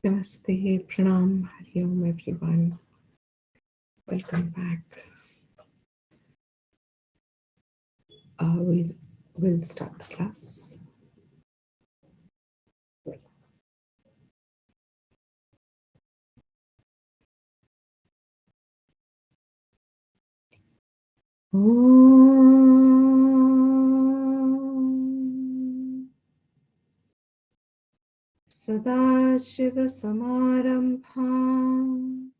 Namaste, Pranam, Hari Om, everyone. Welcome back. We'll start the class. Om Sadashivasamarambham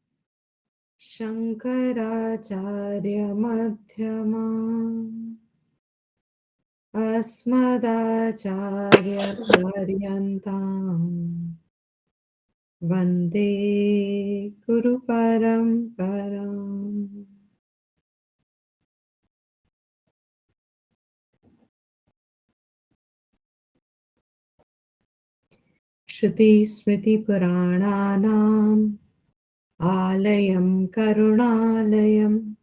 Shankaracharya Madhyamam Asmadacharya Paryantam Vande Guru Paramparam. Shruti Smriti Purananam Alayam Karunalayam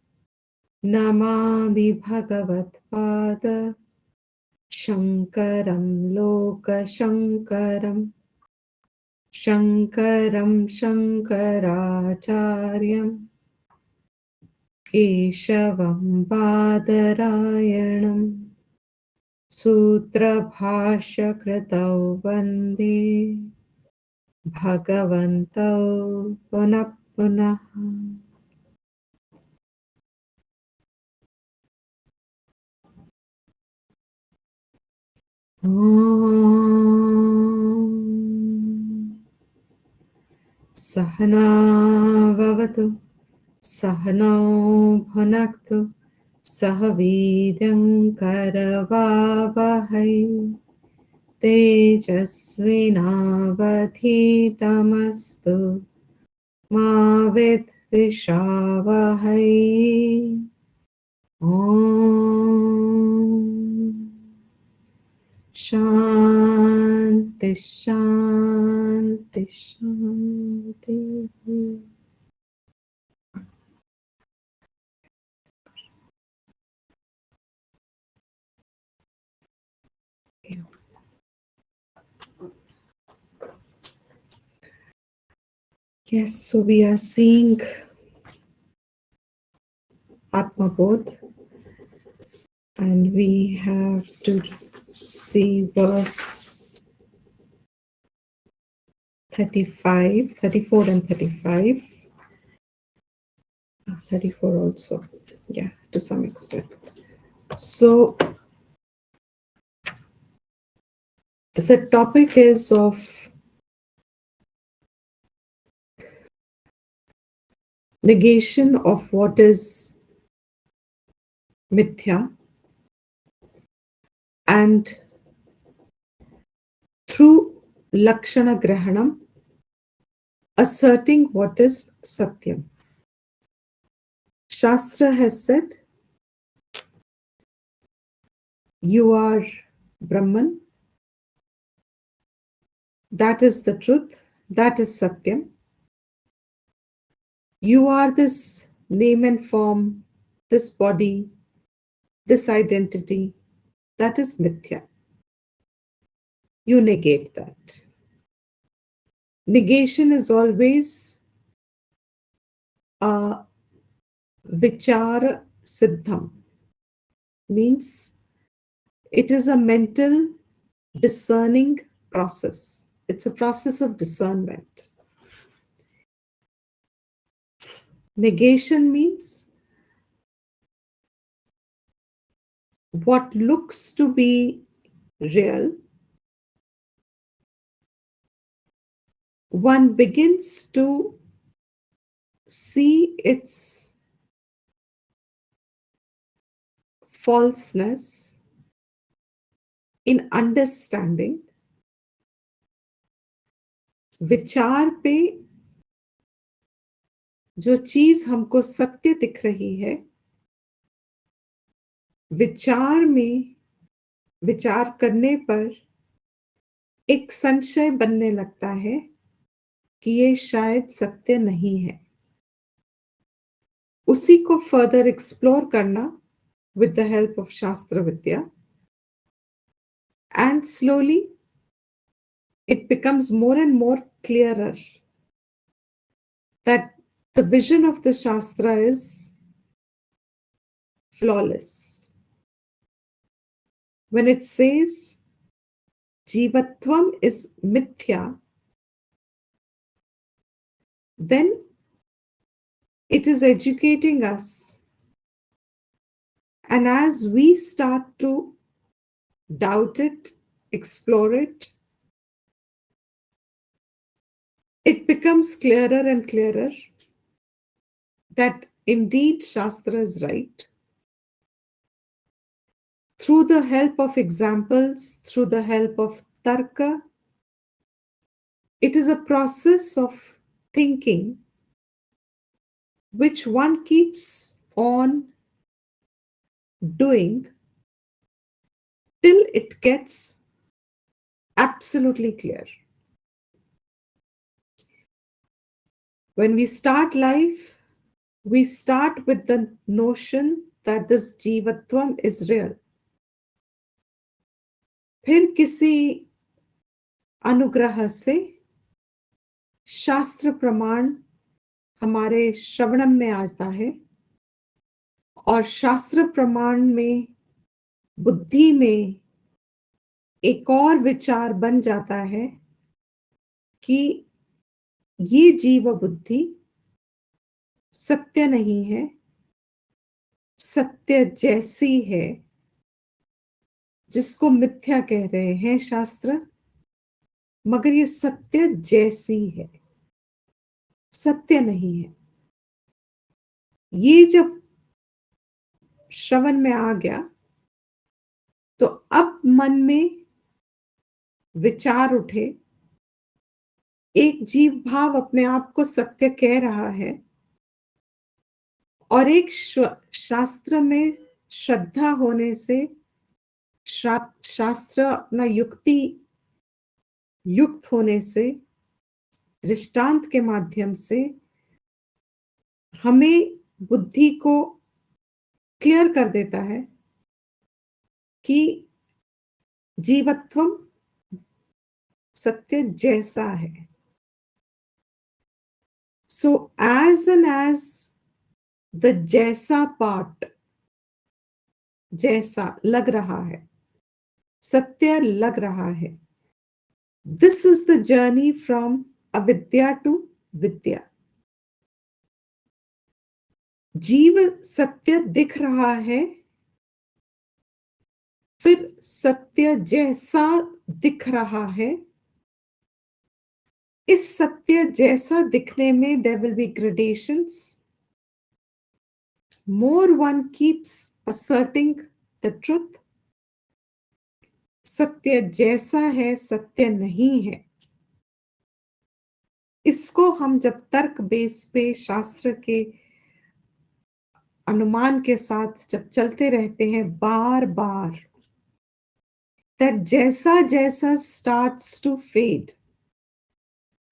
Namami Bhagavatpada Shankaram Loka Shankaram Shankaram Shankaracharyam Keshavam Badarayanam Sutra Bhashya Kritau Vande Bhagavantau Punah Punah. Om Sahana Vavatu Sahanau Bhunaktu Sahavidam Karavavahai Tejasvinavadhitamastu Ma Vidvishavahai. Om Shanti Shanti Shanti. Yes, so we are seeing Atma Bodh, and we have to see verse 35, 34 and 35. 34 also, yeah, to some extent. So the topic is of negation of what is mithya, and through Lakshana Grahanam, asserting what is Satyam. Shastra has said, you are Brahman, that is the truth, that is Satyam. You are this name and form, this body, this identity, that is mithya. You negate that. Negation is always a vichara siddham, means it is a mental discerning process. It's a process of discernment. Negation means what looks to be real, one begins to see its falseness in understanding. विचार पे जो चीज हमको सत्य दिख रही है, विचार में विचार करने पर एक संशय बनने लगता है कि ये शायद सत्य नहीं है. उसी को फर्दर एक्सप्लोर करना with the help of Shastra Vidya, and slowly it becomes more and more clearer that the vision of the Shastra is flawless. When it says Jivatvam is mithya, then it is educating us. And as we start to doubt it, explore it, it becomes clearer and clearer that indeed Shastra is right. Through the help of examples, through the help of tarka, it is a process of thinking which one keeps on doing till it gets absolutely clear. When we start life, we start with the notion that this Jivatvam is real. फिर किसी अनुग्रह से शास्त्र प्रमाण हमारे श्रवणम में आता है और शास्त्र प्रमाण में बुद्धि में एक और विचार बन जाता है कि ये जीव बुद्धि सत्य नहीं है, सत्य जैसी है, जिसको मिथ्या कह रहे हैं शास्त्र, मगर ये सत्य जैसी है, सत्य नहीं है। ये जब श्रवण में आ गया तो अब मन में विचार उठे, एक जीव भाव अपने आप को सत्य कह रहा है और एक शास्त्र में श्रद्धा होने से शास्त्र अपना युक्ति युक्त होने से दृष्टांत के माध्यम से हमें बुद्धि को क्लियर कर देता है कि जीवत्वम सत्य जैसा है। So as an as the जैसा पार्ट जैसा लग रहा है, सत्य लग रहा है, this is the journey from avidya to vidya. जीव सत्य दिख रहा है, फिर सत्य जैसा दिख रहा है। इस सत्य जैसा दिखने में there will be gradations. More one keeps asserting the truth. सत्य जैसा है, सत्य नहीं है। इसको हम जब तर्क बेस पे शास्त्र के अनुमान के साथ जब चलते रहते हैं बार बार, that जैसा जैसा starts to fade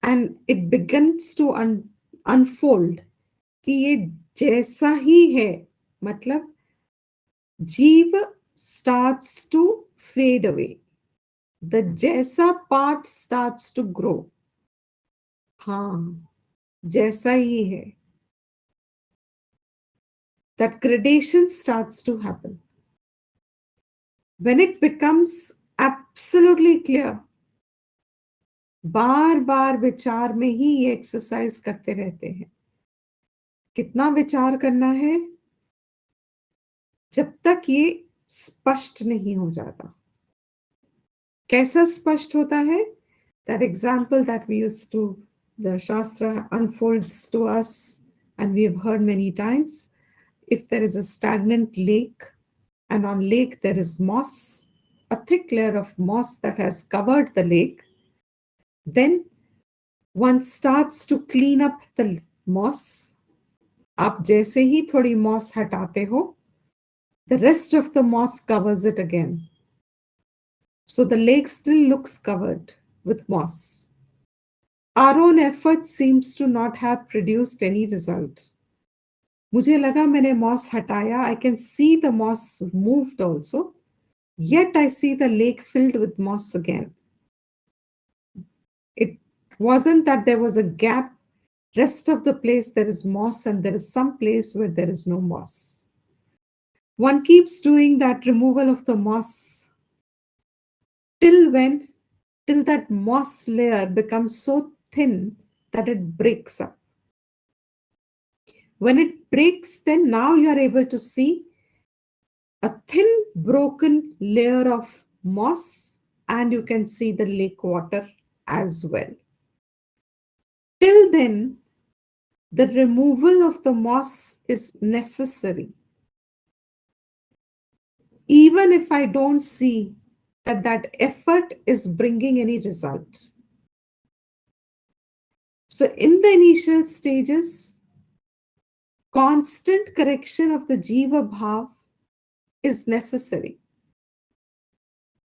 and it begins to unfold कि ये जैसा ही है, मतलब जीव starts to fade away, the जैसा part starts to grow। हाँ, जैसा ही है, that gradation starts to happen। When it becomes absolutely clear, बार बार विचार में ही ये एक्सरसाइज करते रहते हैं। कितना विचार करना है? जब तक ये स्पष्ट नहीं हो जाता। कैसा स्पष्ट होता है? That example that we used to, the Shastra unfolds to us and we have heard many times. If there is a stagnant lake and on lake there is moss, a thick layer of moss that has covered the lake, then one starts to clean up the moss. आप जैसे ही थोड़ी moss हटाते हो, the rest of the moss covers it again. So the lake still looks covered with moss. Our own effort seems to not have produced any result. मुझे लगा मैंने moss हटाया, I can see the moss moved also, yet I see the lake filled with moss again. Wasn't that there was a gap? Rest of the place there is moss, and there is some place where there is no moss. One keeps doing that removal of the moss till when? Till that moss layer becomes so thin that it breaks up. When it breaks, then now you are able to see a thin broken layer of moss, and you can see the lake water as well. Till then, the removal of the moss is necessary. Even if I don't see that that effort is bringing any result. So in the initial stages, constant correction of the Jiva Bhav is necessary.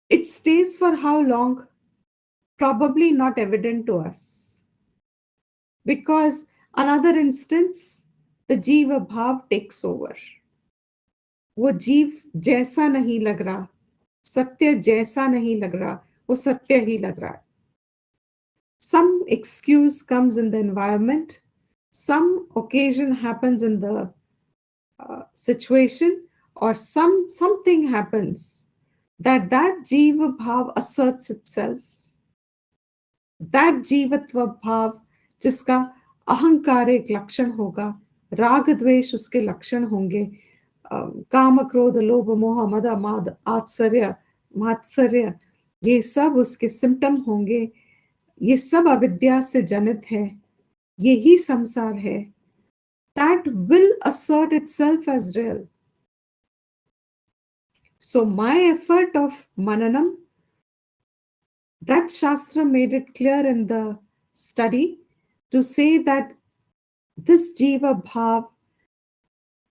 It stays for how long? Probably not evident to us. Because another instance, the Jiva Bhav takes over. वो जीव जैसा नहीं लग रहा, सत्य जैसा नहीं लग रहा, वो सत्य ही लग रहा है. Some excuse comes in the environment, some occasion happens in the situation, or something happens that jiva bhav asserts itself. That जीवत्व भाव जिसका अहंकार एक लक्षण होगा, राग द्वेष उसके लक्षण होंगे, काम क्रोध लोभ मोह मद माद आत्सर्य मात्सर्य, ये सब उसके सिम्टम होंगे. ये सब अविद्या से जनित है, यही संसार है. That will assert itself as real. So my effort of mananam, that Shastra made it clear in the study to say that this Jiva Bhav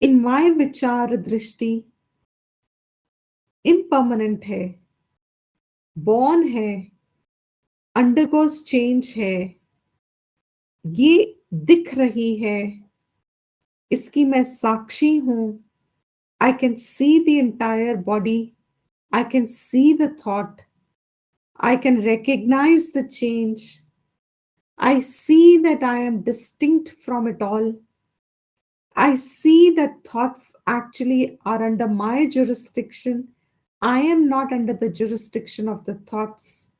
in my vichar drishti impermanent है, born है, undergoes change है, ये दिख रही है, इसकी मैं साक्षी हूँ. I can see the entire body, I can see the thought, I can recognize the change, I see that I am distinct from it all. I see that thoughts actually are under my jurisdiction. I am not under the jurisdiction of the thoughts.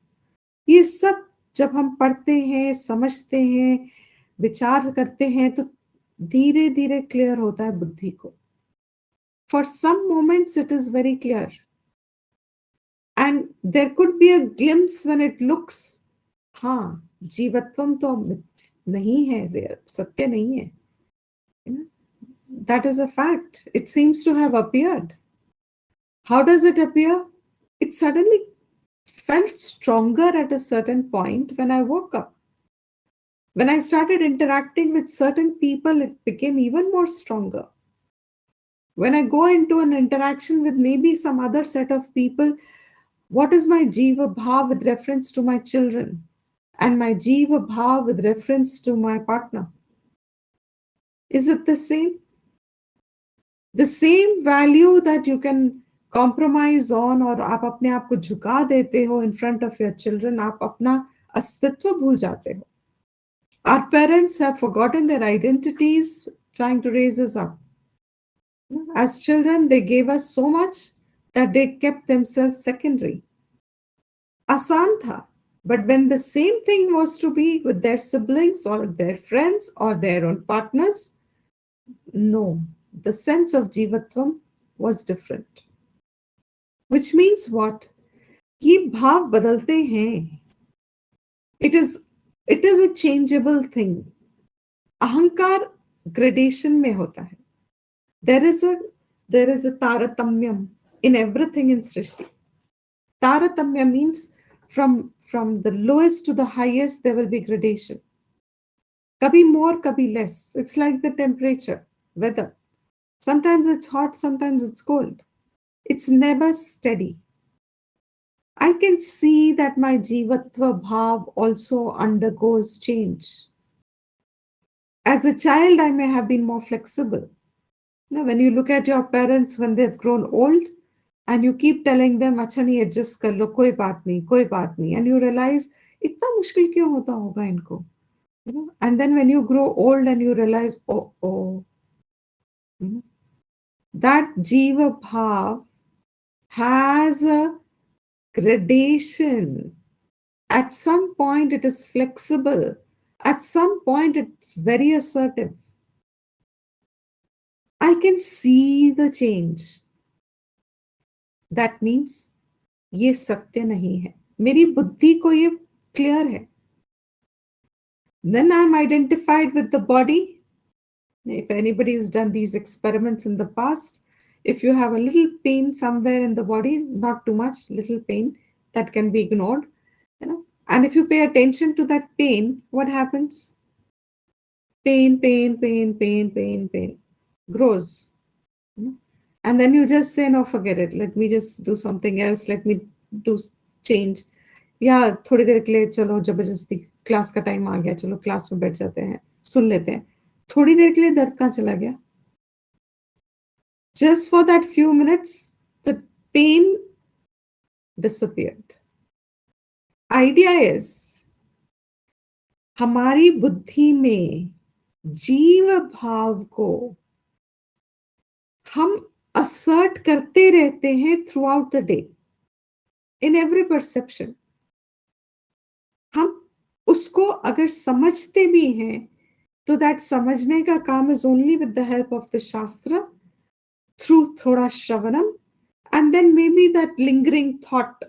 ये सब जब हम पढ़ते हैं, समझते हैं, विचार करते हैं, तो धीरे धीरे क्लियर होता है बुद्धि को. For some moments it is very clear. And there could be a glimpse when it looks, हाँ, जीवत्वम तो नहीं है, real, सत्य नहीं है. That is a fact. It seems to have appeared. How does it appear? It suddenly felt stronger at a certain point when I woke up. When I started interacting with certain people, it became even more stronger. When I go into an interaction with maybe some other set of people, what is my Jiva Bhav with reference to my children? And my Jiva Bhav with reference to my partner? Is it the same? The same value that you can compromise on, और आप अपने आप को झुका देते हो in front of your children, आप अपना अस्तित्व भूल जाते हो. Our parents have forgotten their identities trying to raise us up. As children, they gave us so much that they kept themselves secondary. आसान था. But when the same thing was to be with their siblings or their friends or their own partners, no, the sense of jivatvam was different. Which means what? ये भाव बदलते हैं. It is a changeable thing. अहंकार gradation में होता है. There is a taratamyam in everything in Srishti. Taratamya means from the lowest to the highest there will be gradation. Kabhi more, kabhi less. It's like the temperature, weather. Sometimes it's hot, sometimes it's cold. It's never steady. I can see that my jivatva bhav also undergoes change. As a child, I may have been more flexible. Now, when you look at your parents when they've grown old and you keep telling them, "Acha nahi, adjust kar lo, koi baat nahi," and you realize इतना मुश्किल क्यों होता होगा इनको, you know? And then when you grow old and you realize, oh, you know, that jiva bhav has a gradation. At some point it is flexible, at some point it's very assertive. I can see the change. That means ये सत्य नहीं है, मेरी बुद्धि को ये clear है. Then I'm identified with the body. If anybody has done these experiments in the past, if you have a little pain somewhere in the body, not too much, little pain that can be ignored, you know, and if you pay attention to that pain, what happens? Pain, pain, pain, pain, pain, pain grows. And then you just say, no, forget it. Let me just do something else. Let me do change. या थोड़ी देर के लिए चलो जबरदस्ती class का time आ गया, चलो class में बैठ जाते हैं, सुन लेते हैं. थोड़ी देर के लिए दर्द कहाँ चला गया? Just for that few minutes, the pain disappeared. Idea is, हमारी बुद्धि में जीव भाव को हम assert करते रहते हैं throughout the day, in every perception. हम उसको अगर समझते भी हैं, तो that समझने का काम is only with the help of the Shastra, through थोड़ा श्रवणम, and then maybe that lingering thought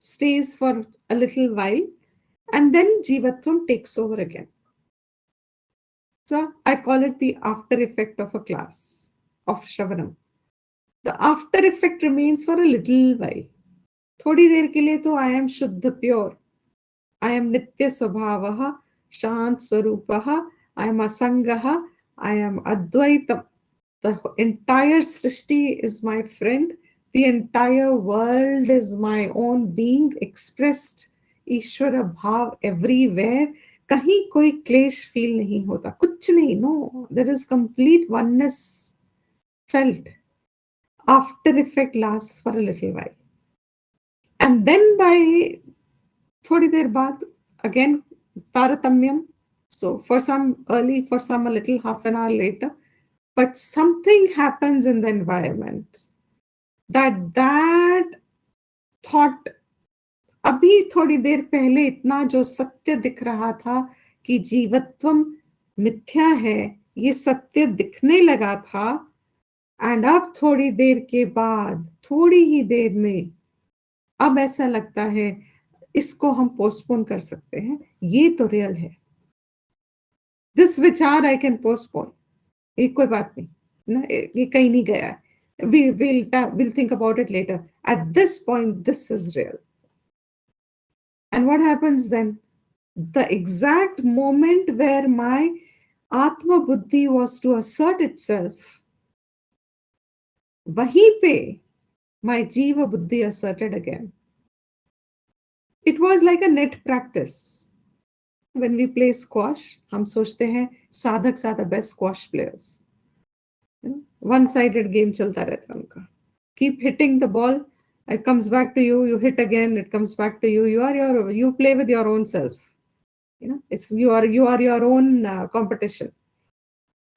stays for a little while, and then Jivatvam takes over again. So I call it the after effect of a class of Shravanam. The after effect remains for a little while. थोड़ी देर के लिए तो I am Shuddha pure. I am Nitya Swabhavaha, Shant Swarupaha, I am Asangaha, I am Advaitam. The entire Srishti is my friend. The entire world is my own being expressed. Ishwara Bhav everywhere. कहीं कोई क्लेश feel नहीं होता, कुछ नहीं. No, there is complete oneness felt. After effect lasts for a little while. And then by थोड़ी देर बाद, again, Taratamyam. So for some early, for some a little half an hour later, but something happens in the environment that thought, अभी थोड़ी देर पहले इतना जो सत्य दिख रहा था कि जीवत्वम मिथ्या है, ये सत्य दिखने लगा था, एंड अब थोड़ी देर के बाद, थोड़ी ही देर में, अब ऐसा लगता है इसको हम पोस्टपोन कर सकते हैं, ये तो रियल है. दिस विचार आई कैन पोस्टपोन, ये कोई बात नहीं ना, ये कहीं नहीं गया है. We'll think about it later. At this point, this is real. And what happens then? The exact moment where my Atma Buddhi was to assert itself, wahi pe my Jiva Buddhi asserted again. It was like a net practice. When we play squash, हम सोचते हैं साधक are the best squash players. One-sided game चलता रहता है उनका. Keep hitting the ball, it comes back to you, you hit again, it comes back to you. You play with your own self. You know, it's you are your own competition.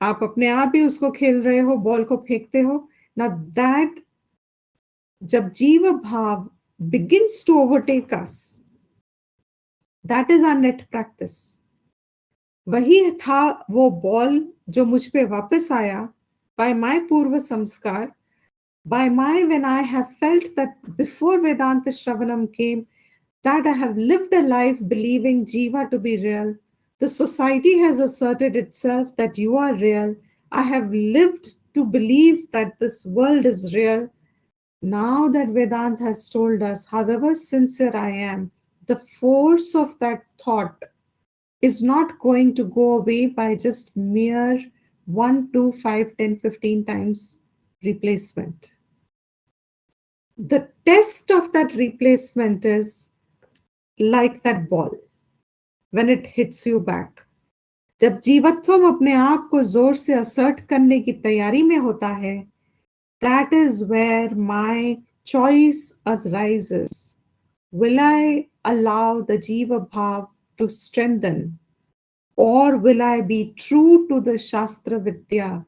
आप अपने आप ही उसको खेल रहे हो, ball को फेंकते हो. Now that जब जीव भाव begins to overtake us, that is our net practice. वही था वो बॉल जो मुझ पे वापस आया by my purva samskar, by my, when I have felt that before Vedanta Shravanam came, that I have lived a life believing Jiva to be real. The society has asserted itself that you are real. I have lived to believe that this world is real. Now that Vedanta has told us, however sincere I am, the force of that thought is not going to go away by just mere 1, 2, 5, 10, 15 times replacement. The test of that replacement is like that ball when it hits you back. जब जीवत्वम अपने आप को जोर से assert करने की तैयारी में होता है, that is where my choice arises. Will I allow the Jiva Bhav to strengthen, or will I be true to the Shastra Vidya?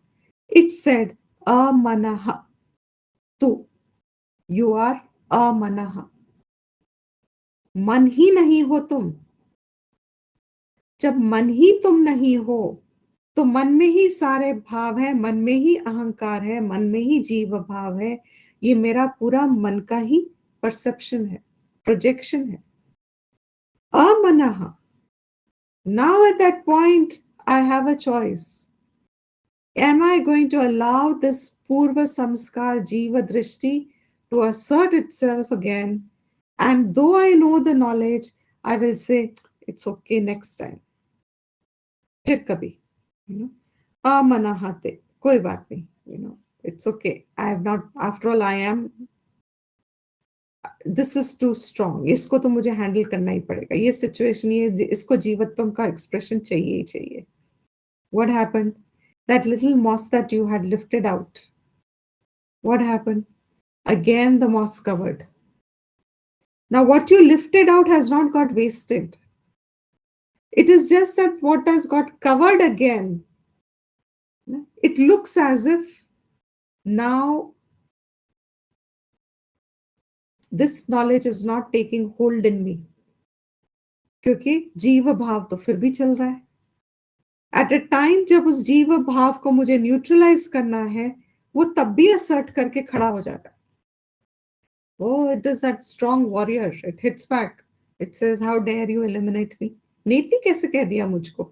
It said, Amanaha. Tu. You are Amanaha. मन ही नहीं हो तुम. जब मन ही तुम नहीं हो, तो मन में ही सारे भाव है, मन में ही अहंकार है, मन में ही जीव भाव है. ये मेरा पूरा मन का ही परसेप्शन है, प्रोजेक्शन है. अमनः. Now at that point, I have a choice. Am I going to allow this Purva Samskar Jiva Drishti to assert itself again? And though I know the knowledge, I will say, it's okay next time. फिर कभी, अमनहते, कोई बात नहीं, it's okay. I have not, after all, I am, this is too strong. इसको तो मुझे handle करना ही पड़ेगा. ये सिचुएशन, ये इसको जीवत्वम का एक्सप्रेशन चाहिए ही चाहिए. What happened? That little moss that you had lifted out. What happened? Again, the moss covered. Now, what you lifted out has not got wasted. It is just that what has got covered again. It looks as if now this knowledge is not taking hold in me. क्योंकि जीव भाव तो फिर भी चल रहा है. At a time जब उस जीव भाव को मुझे न्यूट्रलाइज करना है, वो तब भी असर्ट करके खड़ा हो जाता है. Oh, it is that strong warrior. It hits back. It says, how dare you eliminate me? नीति कैसे कह दिया मुझको?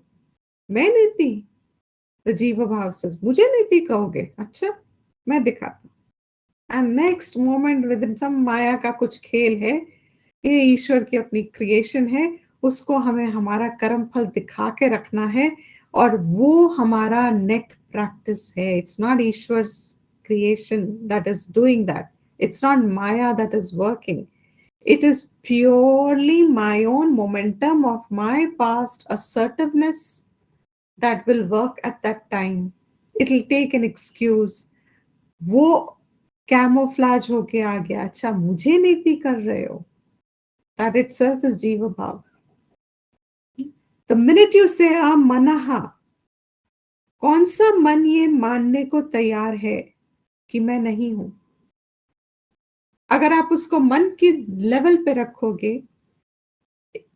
मैं नीति? The जीव भाव says, मुझे नीति कहोगे? अच्छा, मैं दिखाता. And next moment within some माया का कुछ खेल है, ये ईश्वर की अपनी क्रिएशन है, उसको हमें हमारा कर्म फल दिखा के रखना है, और वो हमारा नेट प्रैक्टिस है. It's not ईश्वर's creation that is doing that. It's not Maya that is working. It is purely my own momentum of my past assertiveness that will work at that time. It will take an excuse. वो camouflage होके आ गया. अच्छा, मुझे नीति कर रहे हो. That itself is Jiva Bhav. The minute you say मनाहा, कौन सा मन ये मानने को तैयार है कि मैं नहीं हूं? अगर आप उसको मन की लेवल पे रखोगे,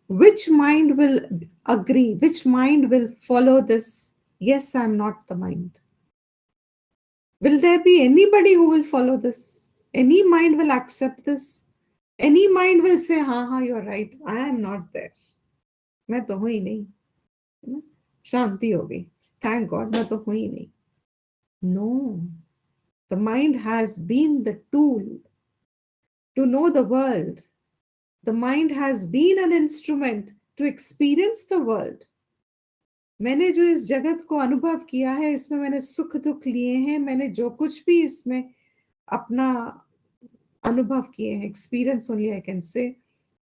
which mind will agree, which mind will follow this? Yes, I'm not the mind. Will there be anybody who will follow this? Any mind will accept this? Any mind will say, हाँ, you're right, I am not there. मैं तो हूं ही नहीं. शांति हो गई. Thank God, मैं तो हूं ही नहीं. No. The mind has been the tool to know the world. The mind has been an instrument to experience the world. मैंने जो इस जगत को अनुभव किया है, इसमें मैंने सुख दुख लिए हैं, मैंने जो कुछ भी इसमें अपना अनुभव किए हैं, experience only I can say.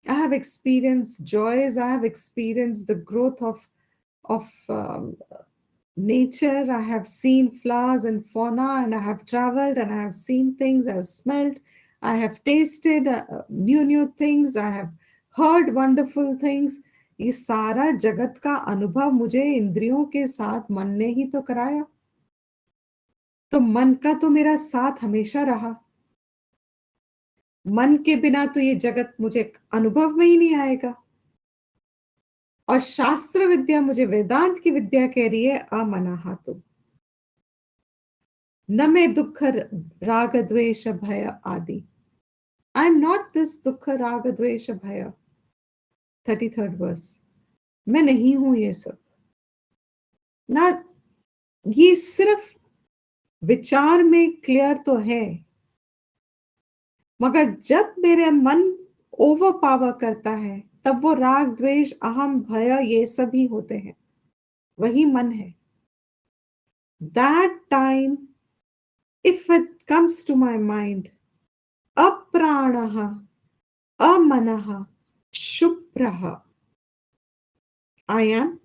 I have experienced joys, I have experienced the growth of nature. I have seen flowers and fauna, and I have traveled and I have seen things, I have smelled, I have tasted new things, I have heard wonderful things. ये सारा जगत का अनुभव मुझे इंद्रियों के साथ मन ने ही तो कराया. तो मन का तो मेरा साथ हमेशा रहा. मन के बिना तो ये जगत मुझे अनुभव में ही नहीं आएगा. और शास्त्र विद्या मुझे वेदांत की विद्या कह रही है, अमनाहातु. न मैं दुख राग द्वेष भय आदि. I am not this दुख राग द्वेष भय. 33rd verse. मैं नहीं हूं ये सब. ना ये सिर्फ विचार में क्लियर तो है, मगर जब मेरे मन ओवर पावर करता है, तब वो राग द्वेष अहम भय ये सभी होते हैं. वही मन है. That time, if it comes to my mind, अप्राणः, अमनः, शुभ्रः, I am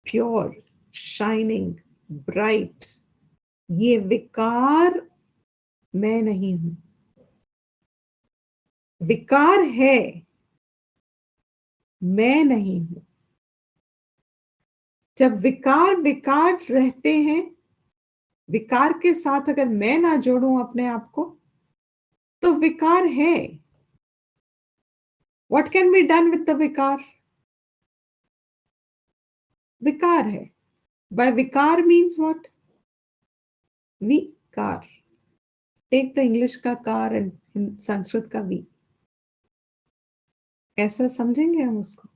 pure, shining, bright. ये विकार मैं नहीं हूं. विकार है, मैं नहीं हूं। जब विकार विकार रहते हैं, विकार के साथ अगर मैं ना जोड़ूं अपने आप को, तो विकार है। What can be done with the विकार? विकार है। बाय विकार मीन्स व्हाट? विकार। टेक द इंग्लिश का कार एंड संस्कृत का वी। कैसा समझेंगे हम उसको?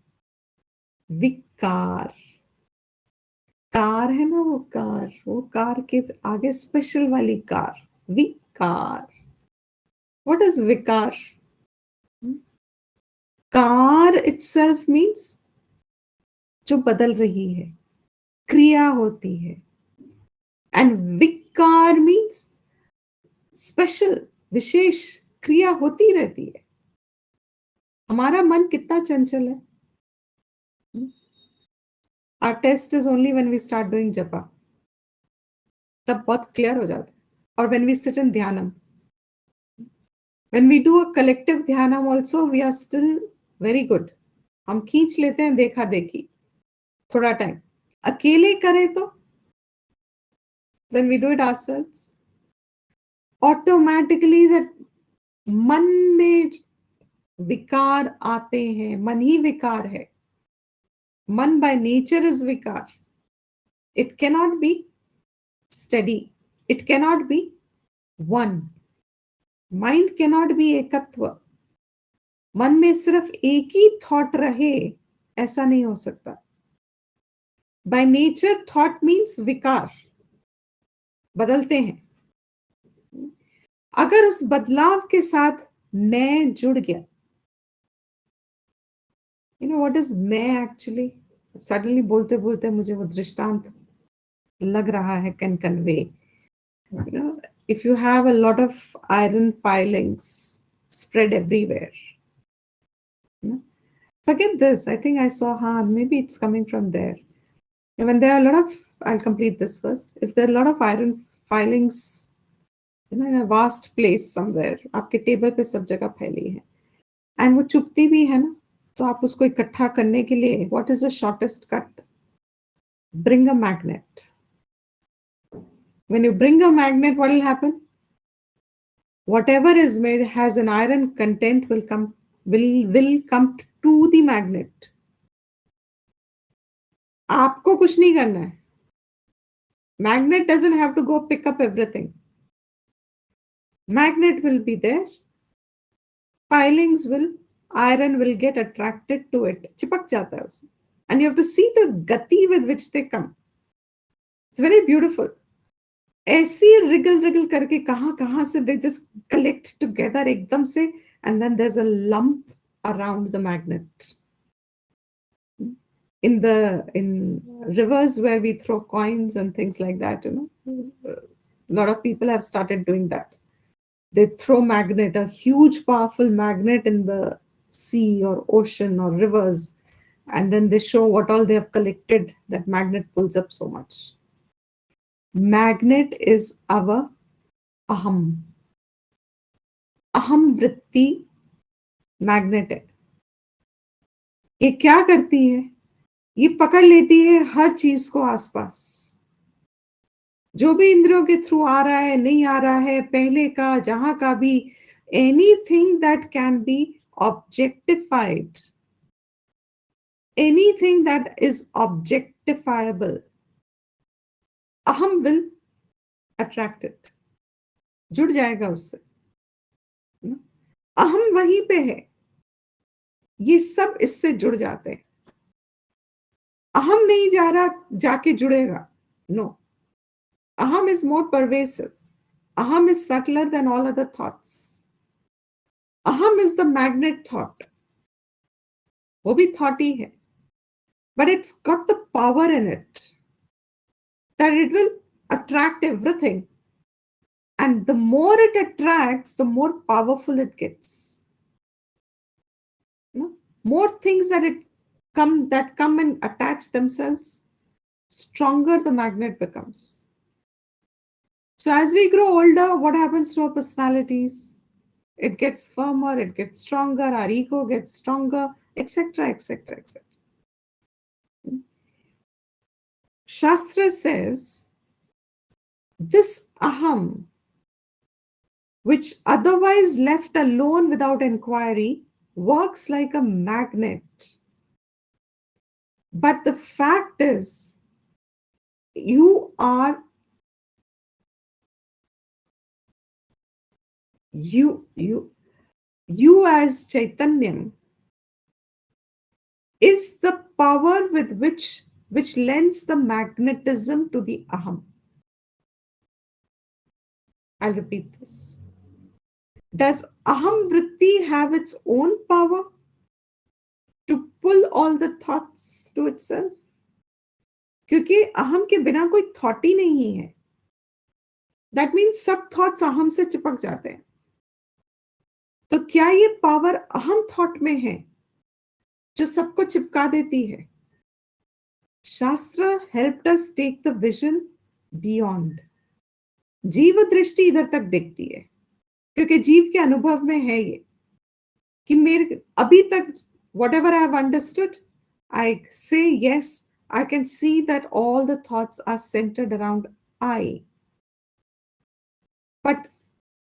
विकार। कार है ना, वो कार के आगे स्पेशल वाली कार, विकार। व्हाट इज विकार? कार इटसेल्फ मीन्स जो बदल रही है, क्रिया होती है। एंड विकार मीन्स स्पेशल, विशेष क्रिया होती रहती है। हमारा मन कितना चंचल है। Our test is only when we start doing japa, तब बहुत क्लियर हो जाता है। और when we sit in ध्यानम, when we do a collective ध्यानम also, we are still very good. हम खींच लेते हैं देखा देखी थोड़ा टाइम। अकेले करें तो, when we do it ourselves, automatically that मन में विकार आते हैं। मन ही विकार है। मन by nature is विकार। It cannot be steady. It cannot be one. Mind cannot be एकत्व। मन में सिर्फ एक ही थॉट रहे, ऐसा नहीं हो सकता। बाय नेचर थॉट मीन्स विकार, बदलते हैं। अगर उस बदलाव के साथ मैं जुड़ गया, यू नो व्हाट इज मैं एक्चुअली? सडनली बोलते बोलते मुझे वो दृष्टांत लग रहा है, can convey. You know, if you have a lot of iron filings spread everywhere, you know, forget this. I think I saw, maybe it's coming from there. And when there are a lot of, I'll complete this first. If there are a lot of iron filings, you know, in a vast place somewhere, आपके table पे सब जगह फैली है, and वो चुभती भी है ना, तो आप उसको इकट्ठा करने के लिए, what is the shortest cut? Bring a magnet. When you bring a magnet, what will happen? Whatever is made has an iron content will come to the magnet. आपको कुछ नहीं करना है. Magnet doesn't have to go pick up everything. Magnet will be there. Filings iron will get attracted to it. चिपक जाता है उससे. And you have to see the gati with which they come. It's very beautiful. ऐसी Regal करके कहां से they just collect together एकदम से, and then there's a lump around the magnet. In rivers where we throw coins and things like that, you know, a lot of people have started doing that. They throw magnet, a huge powerful magnet in the sea or ocean or rivers, and then they show what all they have collected. That magnet pulls up so much. Magnet is our aham. aham vritti magnet है. ये क्या करती है? ये पकड़ लेती है हर चीज को आसपास, जो भी इंद्रियों के थ्रू आ रहा है, नहीं आ रहा है, पहले का, जहां का भी, anything that can be objectified, anything that is objectifiable, अहम विल अट्रैक्ट इट, जुड़ जाएगा उससे. अहम वहीं पे है, ये सब इससे जुड़ जाते हैं. अहम नहीं जा रहा जाके जुड़ेगा, no. Aham is more pervasive. Aham is subtler than all other thoughts. Aham is the magnet thought. वो भी thought ही है. But it's got the power in it that it will attract everything. And the more it attracts, the more powerful it gets. You know? More things that come and attach themselves, stronger the magnet becomes. So as we grow older, what happens to our personalities? It gets firmer, it gets stronger, our ego gets stronger, etc., etc., etc. Shastra says this aham, which otherwise left alone without inquiry, works like a magnet. But the fact is, you are you as Chaitanyam is the power with which lends the magnetism to the aham. I'll repeat this. Does aham vritti have its own power to pull all the thoughts to itself? क्योंकि अहम के बिना कोई thought ही नहीं है. That means सब thoughts अहम से चिपक जाते हैं. तो क्या ये पावर अहम थॉट में है जो सबको चिपका देती है? शास्त्र helped us take the vision beyond. जीव दृष्टि इधर तक देखती है क्योंकि जीव के अनुभव में है ये कि मेरे अभी तक whatever I have understood, I say yes, I can see that all the thoughts are centered around I. But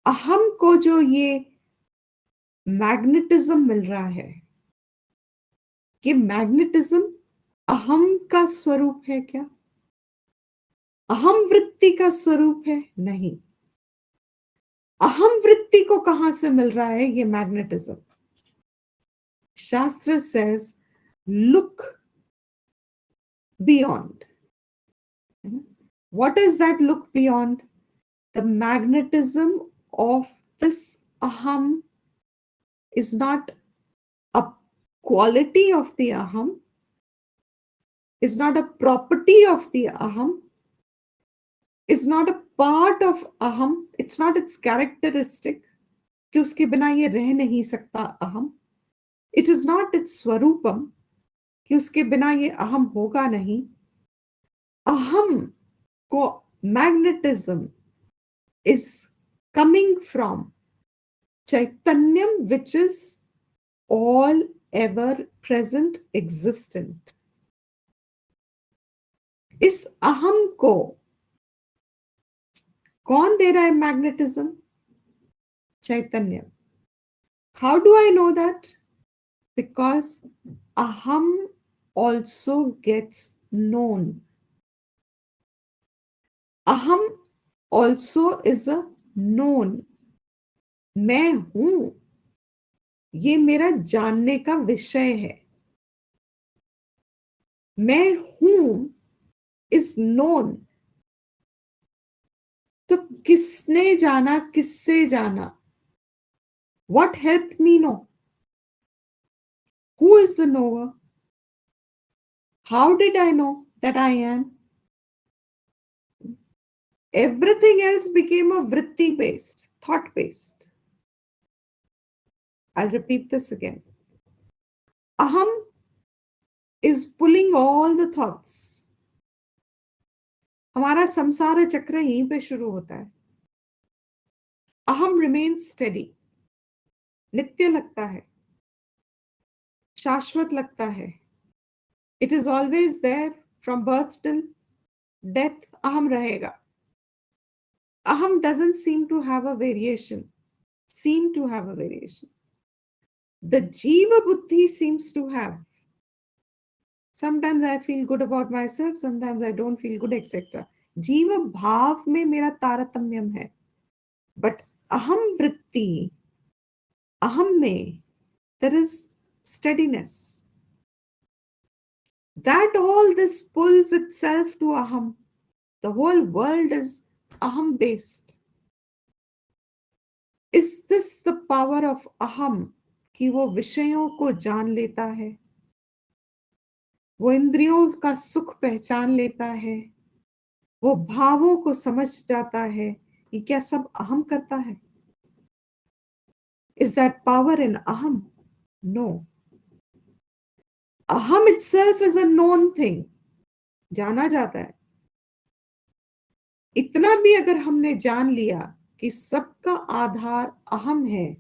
अहम को जो ये मैग्नेटिज्म मिल रहा है, कि मैग्नेटिज्म अहम का स्वरूप है क्या? अहम वृत्ति का स्वरूप है? नहीं. अहम वृत्ति को कहां से मिल रहा है ये मैग्नेटिज्म? शास्त्र says look beyond. What is that look beyond? The magnetism of this aham is not a quality of the aham, is not a property of the aham, is not a part of aham, it's not its characteristic कि उसके बिना ये रह नहीं सकता अहम. It is not its स्वरूपम कि उसके बिना ये अहम होगा नहीं. अहम को magnetism is coming from Chaitanyam, which is all ever present existent. इस अहम को कौन दे रहा है magnetism? Chaitanya. How do I know that? Because aham also gets known. Aham also is a known. मैं हूं, ये मेरा जानने का विषय है. मैं हूं is known. तो किसने जाना, किससे जाना? What helped me know? Who is the knower? How did I know that I am? Everything else became a vritti based, thought based. I'll repeat this again. Aham is pulling all the thoughts. हमारा संसार चक्र यहीं पे शुरू होता है. अहम remains steady. नित्य लगता है, शाश्वत लगता है. It is always there from birth till death. अहम रहेगा. Aham doesn't seem to have a variation. The Jiva Buddhi seems to have. Sometimes I feel good about myself, sometimes I don't feel good, etc. Jiva bhav में मेरा तारतम्यम है. But aham vritti, aham में, there is steadiness. That all this pulls itself to aham. The whole world is aham based. Is this the power of aham कि वो विषयों को जान लेता है, वो इंद्रियों का सुख पहचान लेता है, वो भावों को समझ जाता है? ये क्या सब अहम करता है? Is that power in aham? No. Aham itself is a known thing. जाना जाता है. इतना भी अगर हमने जान लिया कि सबका आधार अहम है,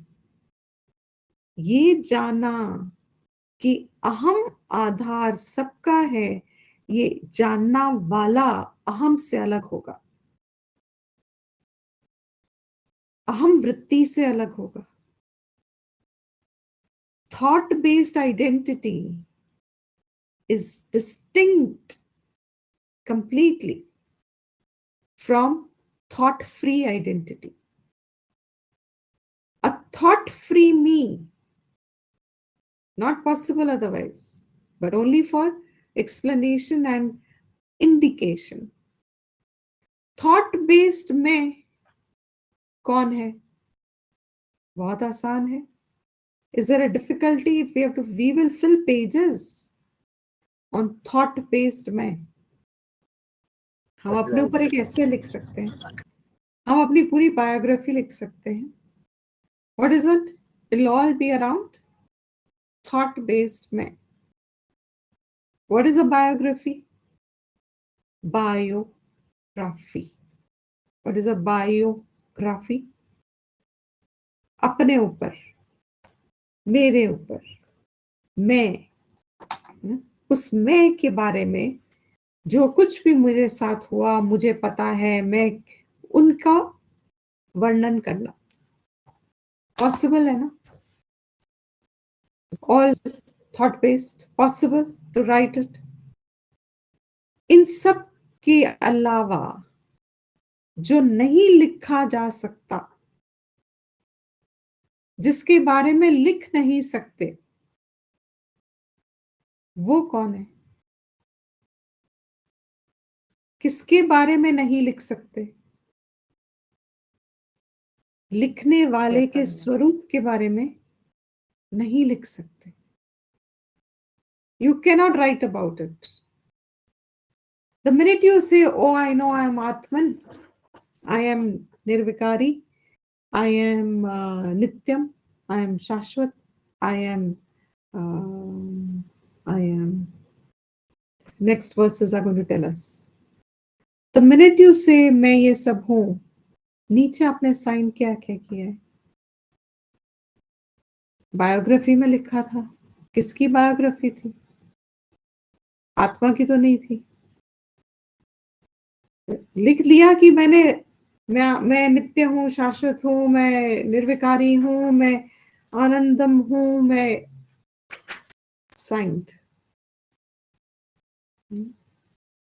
ये जाना कि अहम आधार सबका है, ये जानना वाला अहम से अलग होगा, अहम वृत्ति से अलग होगा। Thought based identity is distinct completely from thought free identity. A thought free me, not possible otherwise, but only for explanation and indication. Thought based मैं कौन है? बहुत आसान है. Is there a difficulty if we will fill pages on thought based मैं? हम अपने ऊपर एक ऐसे लिख सकते हैं, हम अपनी पूरी बायोग्राफी लिख सकते हैं. What is it? It'll all be around thought based मैं. What is a biography? Biography. What is a biography? अपने ऊपर, मेरे ऊपर, मैं, उस मैं के बारे में जो कुछ भी मेरे साथ हुआ, मुझे पता है, मैं उनका वर्णन करना पॉसिबल है ना? All thought based, possible to write it. इन सब के अलावा जो नहीं लिखा जा सकता, जिसके बारे में लिख नहीं सकते, वो कौन है? किसके बारे में नहीं लिख सकते? लिखने वाले के स्वरूप के बारे में नहीं लिख सकते. You cannot write about it. The minute you say, oh, I know I am Atman, I am Nirvikari, I am Nityam, I am Shashwat, I am, next verses are going to tell us. The minute you say, मैं ये सब हूं, नीचे आपने sign क्या क्या किया है? बायोग्राफी में लिखा था. किसकी बायोग्राफी थी? आत्मा की तो नहीं थी. लिख लिया कि मैं नित्य हूं, शाश्वत हूं, मैं निर्विकारी हूं, मैं आनंदम हूं, मैं साइंड.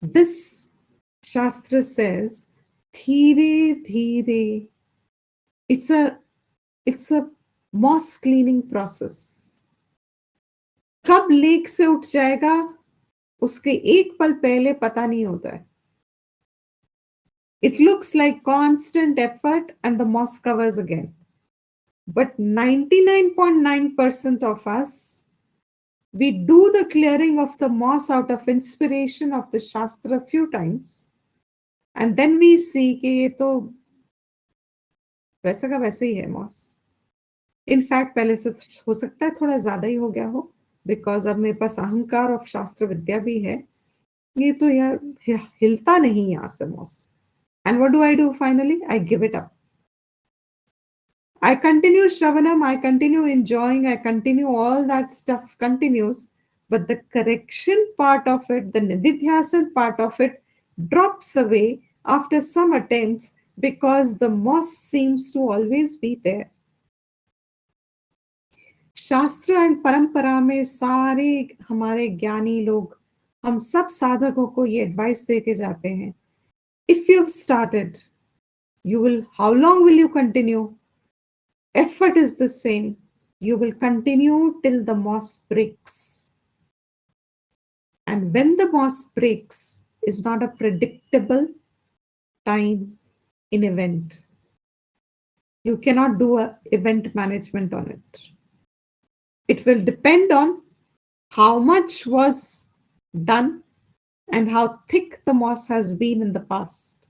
दिस शास्त्र says धीरे धीरे, it's a moss cleaning process. कब लेक से उठ जाएगा उसके एक पल पहले पता नहीं होता है. It looks like constant effort and the moss covers again. But 99.9% of us, we do the clearing of the moss out of inspiration of the Shastra a few times. And then we see कि ये तो वैसा का वैसे ही है moss. In fact, पहले से हो सकता है थोड़ा ज़्यादा ही हो गया हो, because अब मेरे पास अहंकार of शास्त्र विद्या भी है. ये तो यार हिलता नहीं यहाँ से moss. And what do finally? I give it up. I continue Shravanam, I continue enjoying, I continue all that stuff continues, but the correction part of it, the nididhyasan part of it drops away after some attempts because the moss seems to always be there. शास्त्र and परंपरा में सारे हमारे ज्ञानी लोग, हम सब साधकों को ये एडवाइस देके जाते हैं. If you've started, how long will you continue? Effort is the same. You will continue till the moss breaks. And when the moss breaks is not a predictable time in event. You cannot do an event management on it. It will depend on how much was done and how thick the moss has been in the past.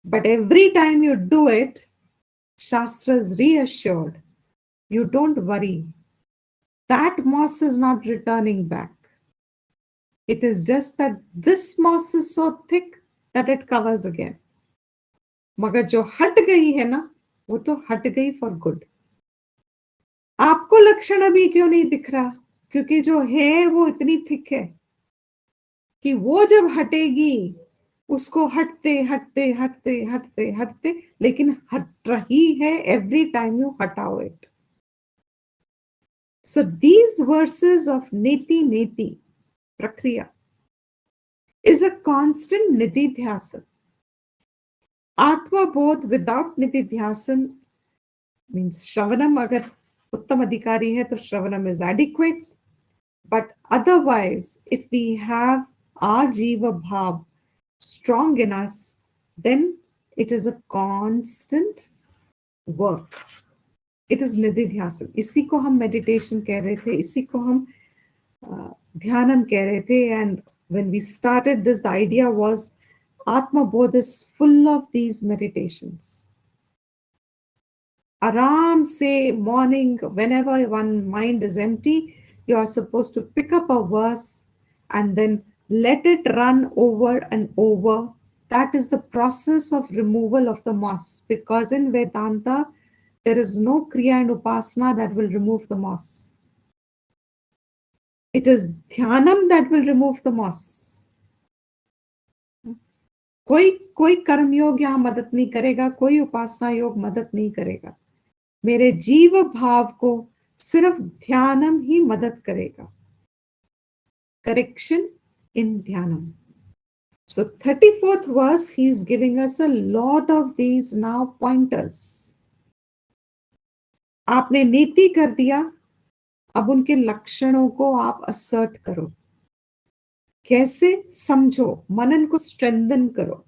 But every time you do it, Shastra is reassured. You don't worry. That moss is not returning back. It is just that this moss is so thick that it covers again. मगर जो हट गई है ना, वो तो हट गई for good. आपको लक्षण अभी क्यों नहीं दिख रहा? क्योंकि जो है वो इतनी थिक है कि वो जब हटेगी उसको हटते हटते हटते हटते हटते, लेकिन हट रही है एवरी टाइम यू हटाओ it. So these verses of Neti Neti Prakriya is a constant nididhyasana. Atma bodh without nididhyasana means Shravanam agar Uttam Adhikari hai to Shravanam is adequate. But otherwise, if we have our Jiva Bhav strong in us, then it is a constant work. It is nididhyasana. इसी को हम meditation कह रहे थे, इसी को हम ध्यानम कह रहे थे. And when we started this, the idea was Atma Bodh is full of these meditations. Aram se morning, whenever one mind is empty, you are supposed to pick up a verse and then let it run over and over. That is the process of removal of the moss, because in Vedanta, there is no Kriya and Upasana that will remove the moss. It is Dhyanam that will remove the moss. कोई कर्म योग यहाँ मदद नहीं करेगा, कोई उपासना योग मदद नहीं करेगा. मेरे जीव भाव को सिर्फ ध्यानम ही मदद करेगा. Correction in Dhyanam. So 34th verse, he is giving us a lot of these now pointers. आपने नीति कर दिया, अब उनके लक्षणों को आप असर्ट करो. कैसे? समझो, मनन को स्ट्रेंथन करो.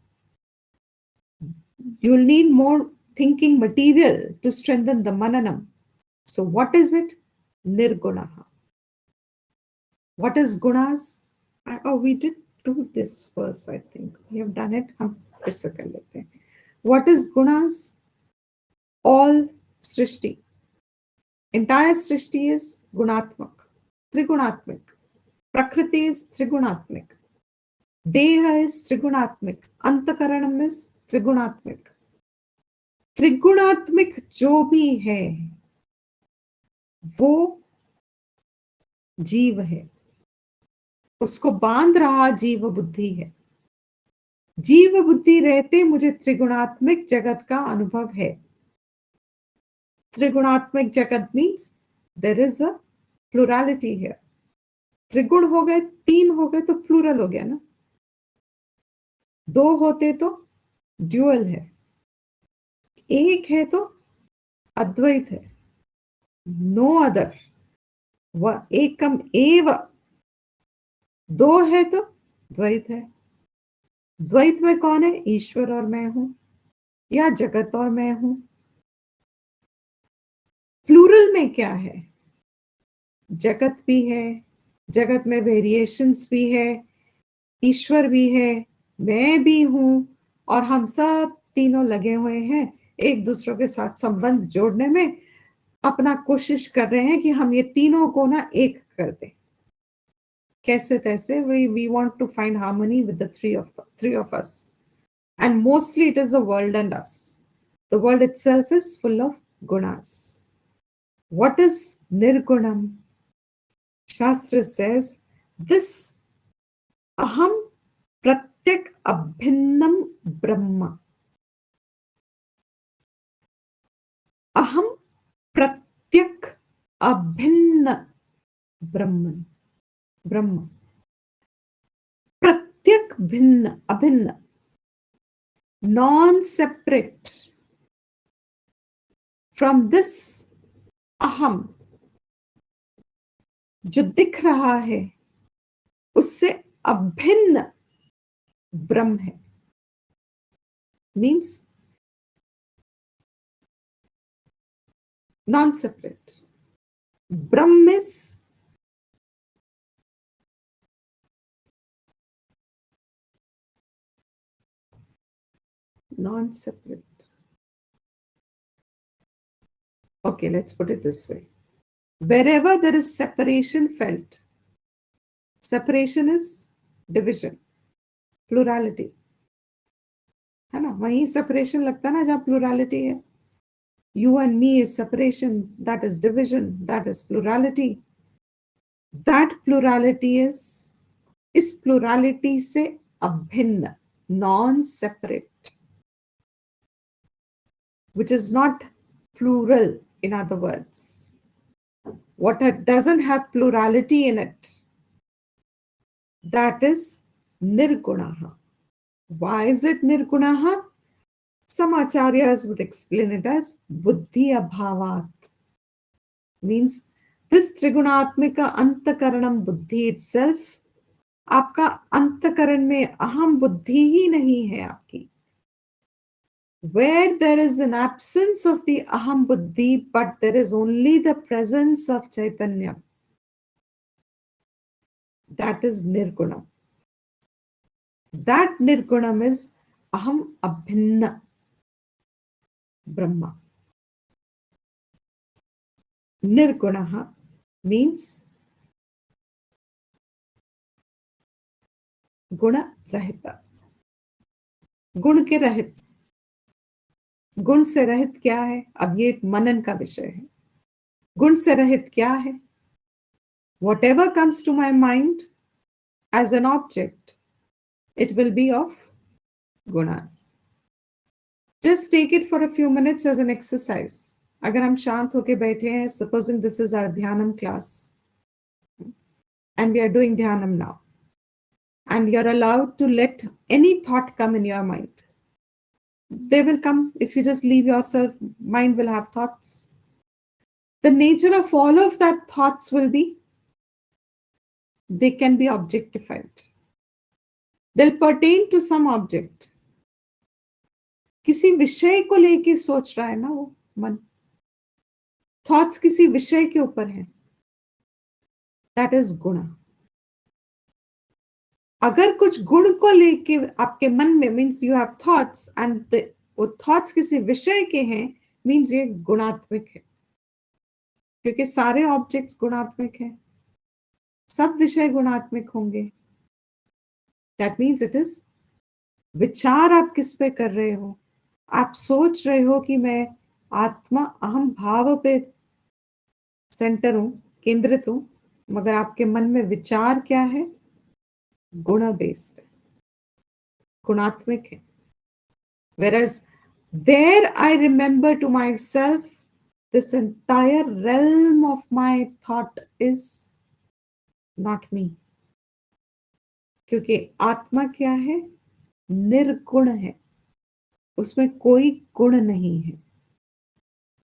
You will need more thinking material to strengthen the mananam. So what is it? Nirgunaha. What is gunas? Oh, we did do this first, I think. We have done it. What is gunas? All srishti. Entire srishti is gunatmak, trigunatmik. Prakriti is trigunatmik. Deha is trigunatmik. Antakaranam is त्रिगुणात्मिक. त्रिगुणात्मिक जो भी है वो जीव है, उसको बांध रहा जीव बुद्धि है. जीव बुद्धि रहते मुझे त्रिगुणात्मिक जगत का अनुभव है. त्रिगुणात्मिक जगत means there is a plurality here. त्रिगुण हो गए, तीन हो गए तो प्लूरल हो गया ना. दो होते तो ड्यूअल है, एक है तो अद्वैत है. No other. वह एकम एव. दो है तो द्वैत है. द्वैत में कौन है? ईश्वर और मैं हूं, या जगत और मैं हूं. प्लूरल में क्या है? जगत भी है, जगत में वेरिएशंस भी है, ईश्वर भी है, मैं भी हूं, और हम सब तीनों लगे हुए हैं एक दूसरों के साथ संबंध जोड़ने में. अपना कोशिश कर रहे हैं कि हम ये तीनों को ना एक कर दें. कैसे तैसे we want to find harmony with the three of us, and mostly it is the world and us. The world itself is full of gunas. What is nirgunam? Shastra says this aham pratyak abhinnam brahma. अहम प्रत्यक अभिन्न ब्रह्मन. ब्रह्म प्रत्यक भिन्न, अभिन्न, non separate from this अहम जो दिख रहा है, उससे अभिन्न ब्रह्म है. Means non-separate. Brahm is non-separate. Okay, let's put it this way. Wherever there is separation felt, separation is division, plurality. है ना? वहीं separation लगता है ना जहाँ plurality है. You and me is separation, that is division, that is plurality. That plurality is इस plurality से अभिन्न, non-separate, which is not plural, in other words. What doesn't have plurality in it, that is nirgunaha. Why is it nirgunaha? Some acharyas would explain it as buddhi abhavat. Means this trigunatmika antakaranam buddhi itself, आपका अंतकरण में अहम बुद्धि ही नहीं है आपकी. Where there is an absence of the aham buddhi, but there is only the presence of Chaitanya, that is nirgunam. That nirgunam is aham abhinna Brahma. Nirgunaha means guna rahita. गुण के रहित. गुण से रहित क्या है? अब ये एक मनन का विषय है. गुण से रहित क्या है? Whatever comes to my mind as an object, it will be of gunas. Just take it for a few minutes as an exercise. अगर हम शांत होके बैठे हैं, supposing this is our dhyanam class, and we are doing dhyanam now, and you're allowed to let any thought come in your mind. They will come. If you just leave yourself, mind will have thoughts. The nature of all of that thoughts will be, they can be objectified. They'll pertain to some object. किसी विषय को लेके सोच रहा है ना वो मन. Thoughts किसी विषय के ऊपर हैं. That is guna. अगर कुछ गुण को लेके आपके मन में, means you have thoughts and वो thoughts किसी विषय के हैं, means ये गुणात्मक है. क्योंकि सारे ऑब्जेक्ट्स गुणात्मक हैं, सब विषय गुणात्मक होंगे. That means it is, विचार आप किस पे कर रहे हो? आप सोच रहे हो कि मैं आत्मा अहम भाव पे सेंटर हूं, केंद्रित हूं, मगर आपके मन में विचार क्या है? गुण बेस्ड, गुणात्मक है. Whereas there I remember to myself, this entire realm of my thought is not me. क्योंकि आत्मा क्या है? निर्गुण है, उसमें कोई गुण नहीं है.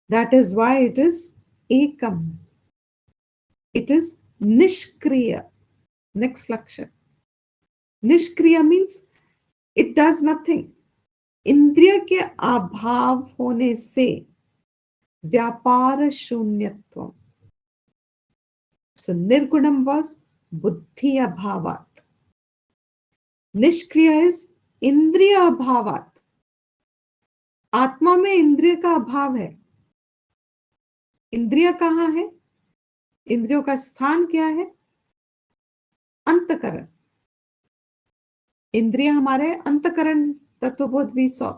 That is why it is ekam. It is nishkriya. Next lakshan. Nishkriya means it does nothing. इंद्रिय के अभाव होने से व्यापार शून्यत्व. So nirgunam was buddhi abhavat. निष्क्रिय is इंद्रिय अभावात. आत्मा में इंद्रिय का अभाव है. इंद्रिय कहाँ है? इंद्रियों का स्थान क्या है? अंतकरण. इंद्रिय हमारे अंतकरण तत्वबोध भी 100.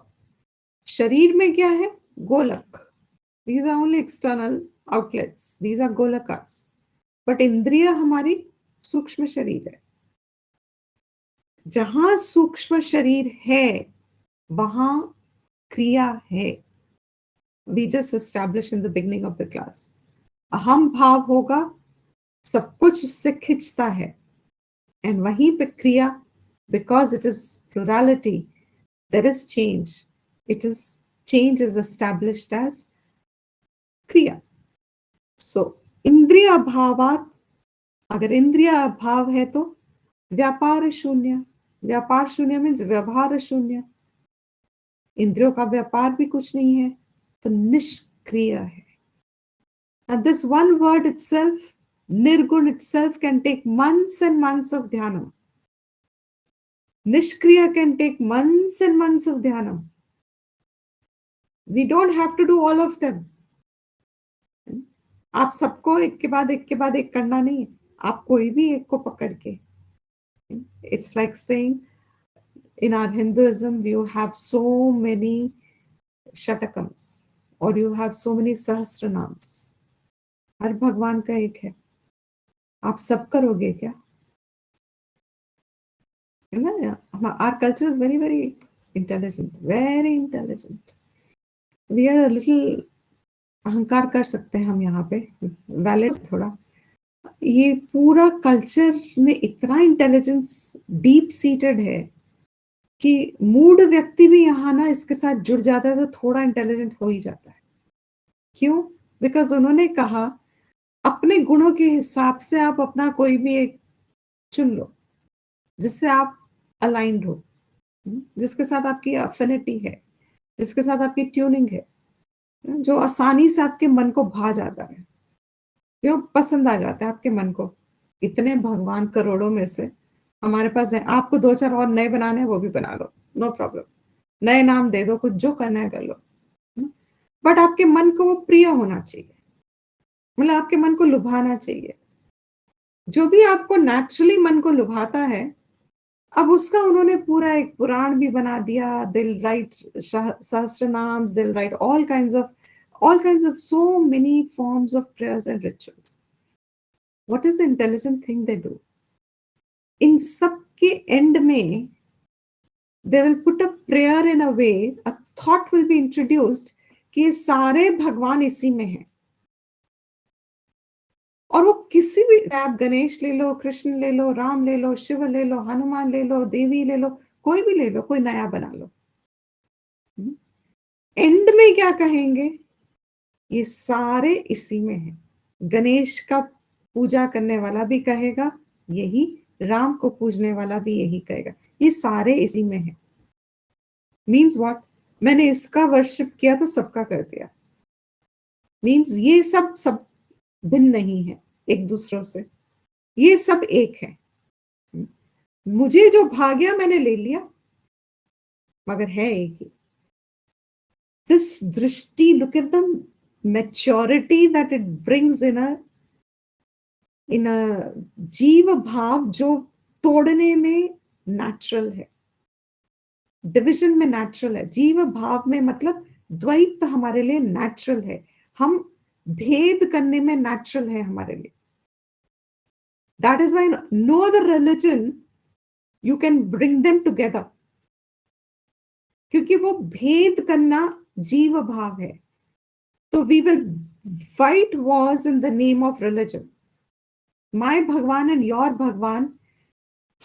शरीर में क्या है? गोलक. These are only external outlets. These are गोलकास. बट इंद्रिय हमारी सूक्ष्म शरीर है. जहां सूक्ष्म शरीर है वहां क्रिया है. We just established in the beginning of the class. अहम भाव होगा, सब कुछ उससे खिंचता है, एंड वहीं पे क्रिया, because it is plurality, there is change. Change is established as क्रिया. So इंद्रिय अभावात, अगर इंद्रिय अभाव है तो व्यापार शून्य. व्यापार शून्य मीन्स व्यवहार शून्य. इंद्रियों का व्यापार भी कुछ नहीं है, तो निष्क्रिय है. And this one word itself, nirgun itself, can take months and months of dhyanam. Nishkriya can take months and months of dhyanam. We don't have to do all of them. आप सबको एक के बाद एक करना नहीं है. आप कोई भी एक को पकड़ के. It's like saying, in our Hinduism, we have so many shatakams, और यू हैव सो मेनी सहस्त्र नाम्स, हर भगवान का एक है, आप सब करोगे क्या? है ना? Our culture is very very intelligent, very intelligent. We are little अहंकार कर सकते हैं हम यहाँ पे, वैलिड थोड़ा। ये पूरा कल्चर में इतना इंटेलिजेंस डीप सीटेड है कि मूड व्यक्ति भी यहाँ ना इसके साथ जुड़ जाता है तो थोड़ा इंटेलिजेंट हो ही जाता है। क्यों? बिकॉज उन्होंने कहा अपने गुणों के हिसाब से आप अपना कोई भी एक चुन लो जिससे आप अलाइंड हो, जिसके साथ आपकी अफिनिटी है, जिसके साथ आपकी ट्यूनिंग है, जो आसानी से आपके मन को भा जाता है, जो पसंद आ जाता है आपके मन को। इतने भगवान करोड़ों में से हमारे पास है, आपको 2-4 और नए बनाने हैं वो भी बना लो, नो प्रॉब्लम। नए नाम दे दो, कुछ जो करना है कर लो, बट आपके मन को वो प्रिय होना चाहिए, मतलब आपके मन को लुभाना चाहिए। जो भी आपको नेचुरली मन को लुभाता है, अब उसका उन्होंने पूरा एक पुराण भी बना दिया। दिल राइट सहस्त्र नाम, दिल right all kinds of so many forms of prayers and rituals. What is the intelligent thing they do? In सब के end में they will put a prayer in a way, a thought will be introduced कि ये सारे भगवान इसी में हैं। और वो किसी भी, आप गणेश ले लो, कृष्ण ले लो, राम ले लो, शिव ले लो, हनुमान ले लो, देवी ले लो, कोई भी ले लो, कोई नया बना लो। एंड में क्या कहेंगे? ये सारे इसी में हैं। गणेश का पूजा करने वाला भी कहेगा यही, राम को पूजने वाला भी यही कहेगा, ये सारे इसी में हैं। Means what? मैंने इसका वर्शिप किया तो सबका कर दिया। मीन्स ये सब भिन्न नहीं है एक दूसरों से, ये सब एक है। मुझे जो भाग्य मैंने ले लिया, मगर है एक ही। दिस दृष्टि, look at the maturity that it brings in a जीव भाव जो तोड़ने में नेचुरल है, डिविजन में नेचुरल है। जीव भाव में मतलब द्वैत हमारे लिए नेचुरल है, हम भेद करने में नेचुरल है हमारे लिए। That is why no other religion you can bring them together, क्योंकि वो भेद करना जीव भाव है। तो we will fight wars in the name of religion. My Bhagwan and your Bhagwan,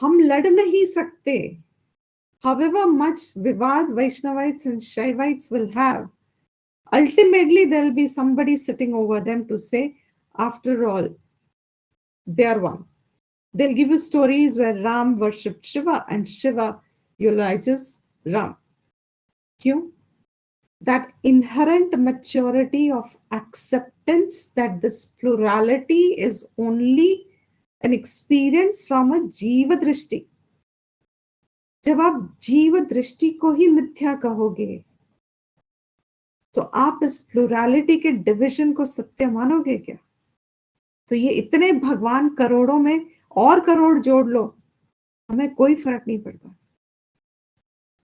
हम लड़ नहीं सकते। However much Vivad Vaishnavites and Shaivites will have, ultimately there'll be somebody sitting over them to say, after all, they are one. They'll give you stories where Ram worshipped Shiva and Shiva eulogizes Ram. Kyun? That inherent maturity of acceptance that this plurality is only an experience from a Jiva Drishti. जब आप जीव दृष्टि को ही मिथ्या कहोगे तो आप इस प्लुरैलिटी के डिविजन को सत्य मानोगे क्या? तो ये इतने भगवान करोड़ों में और करोड़ जोड़ लो, हमें कोई फर्क नहीं पड़ता,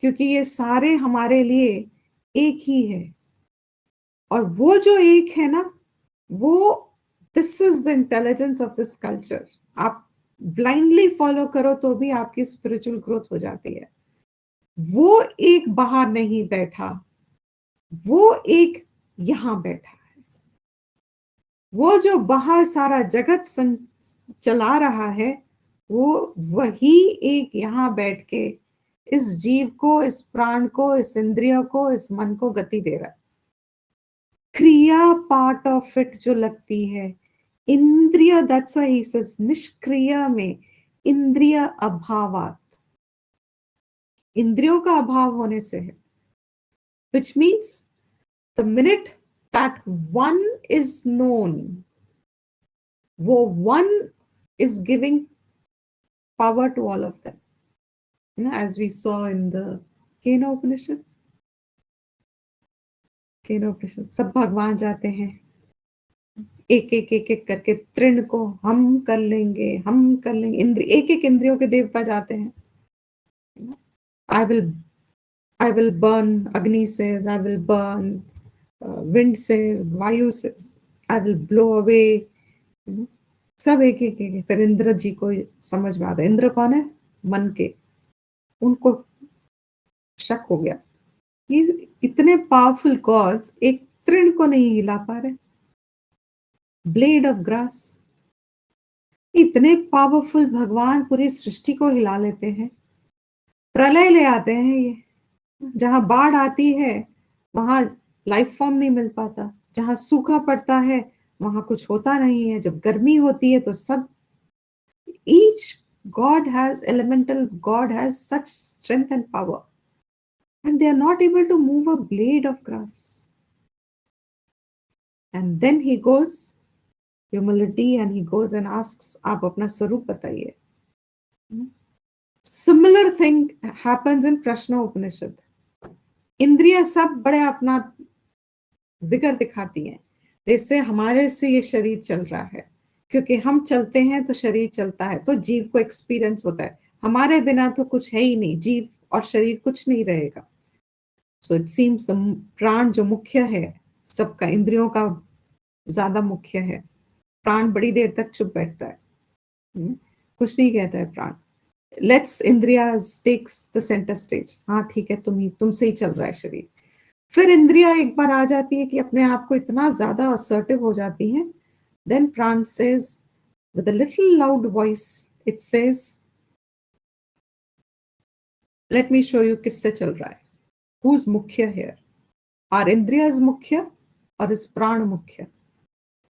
क्योंकि ये सारे हमारे लिए एक ही है। और वो जो एक है ना, वो this is the intelligence of this culture. आप ब्लाइंडली फॉलो करो तो भी आपकी स्पिरिचुअल ग्रोथ हो जाती है। वो एक बाहर नहीं बैठा, वो एक यहां बैठा है। वो जो बाहर सारा जगत चला रहा है, वो वही एक यहां बैठ के इस जीव को, इस प्राण को, इस इंद्रिय को, इस मन को गति दे रहा है। क्रिया पार्ट ऑफ इट जो लगती है, इंद्रिय, दैट्स व्हाई ही सेज निष्क्रिय में इंद्रिय अभावात, इंद्रियों का अभाव होने से है। which means the minute that one is known, वो one is giving power to all of them, as we saw in the Kena Upanishad. Kena Upanishad, सब भगवान जाते हैं, एक एक एक एक करके तृण को हम कर लेंगे, हम कर लेंगे। इंद्रिय, एक एक इंद्रियों के देवता जाते हैं। I will burn, Agni says, I will burn wind से, वायु से, आई विल ब्लो अवे, सब एक एक एक। फिर इंद्र जी को समझ में आता, इंद्र कौन है? मन के, उनको शक हो गया, ये इतने पावरफुल गॉड्स एक तृण को नहीं हिला पा रहे, ब्लेड ऑफ ग्रास, इतने पावरफुल भगवान पूरी सृष्टि को हिला लेते हैं। प्रलय ले आते हैं ये, जहां बाढ़ आती है वहां लाइफ फॉर्म नहीं मिल पाता, जहां सूखा पड़ता है वहां कुछ होता नहीं है, जब गर्मी होती है तो सब, each God has elemental, God has such strength and power, and they are not able to move a blade of grass. And then he goes humility and he goes and asks, आप अपना स्वरूप बताइए। Similar thing happens in Prashna Upanishad. इंद्रियां सब बड़े अपना vigour दिखाती हैं, जैसे हमारे से ये शरीर चल रहा है, क्योंकि हम चलते हैं तो शरीर चलता है, तो जीव को एक्सपीरियंस होता है, हमारे बिना तो कुछ है ही नहीं, जीव और शरीर कुछ नहीं रहेगा। सो इट सीम्स प्राण जो मुख्य है सबका, इंद्रियों का ज्यादा मुख्य है, प्राण बड़ी देर तक चुप बैठता है, कुछ नहीं कहता है प्राण, लेट्स इंद्रियाज टेक्स द सेंटर स्टेज, हाँ ठीक है तुमसे ही चल रहा है शरीर। फिर इंद्रिया एक बार आ जाती है कि अपने आप को इतना ज्यादा असर्टिव हो जाती हैं, देन प्राण says with a little loud voice, it says let me show you किससे चल रहा है, हु इज मुख्य हियर, आर इंद्रिया इज मुख्य और इज प्राण मुख्य।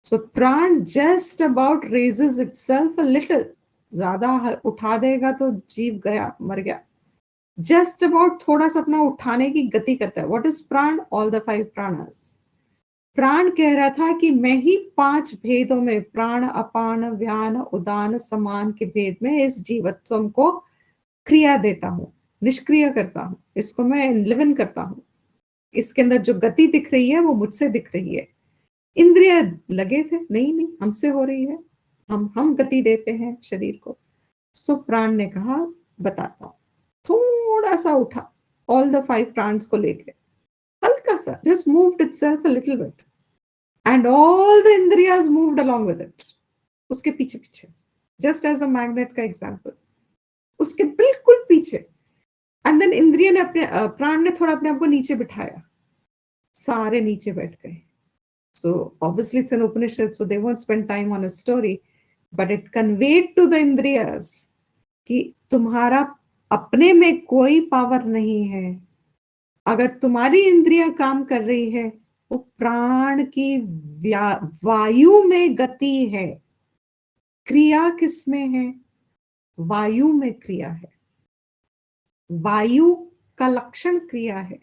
सो प्राण just about raises itself a little, ज्यादा उठा देगा तो जीव गया, मर गया, जस्ट अबाउट थोड़ा सा अपना उठाने की गति करता है। व्हाट इज प्राण? All the 5 प्राणास। प्राण कह रहा था कि मैं ही 5 भेदों में, प्राण अपान व्यान उदान समान के भेद में इस जीवत्व को क्रिया देता हूं, निष्क्रिय करता हूं, इसको मैं लिव इन करता हूं, इसके अंदर जो गति दिख रही है वो मुझसे दिख रही है। इंद्रिय लगे थे नहीं हमसे हो रही है, हम गति देते हैं शरीर को। सो प्राण ने कहा बताता हूं, थोड़ा सा उठा, ऑल द 5 प्राण्स को लेके हल्का सा, just moved itself a little bit and all the इंद्रियाज मूव्ड अलोंग विद इट, उसके पीछे पीछे, जस्ट एज अ मैग्नेट का एग्जांपल, उसके बिल्कुल पीछे। एंड देन इंद्रिय ने अपने प्राण ने थोड़ा अपने आप को नीचे बिठाया, सारे नीचे बैठ गए। So obviously it's an Upanishad, so they won't spend time on a story, but it conveyed to the Indriyas कि तुम्हारा अपने में कोई पावर नहीं है, अगर तुम्हारी इंद्रियां काम कर रही है वो प्राण की वायु में गति है, क्रिया किसमें है? वायु में क्रिया है, वायु का लक्षण क्रिया है।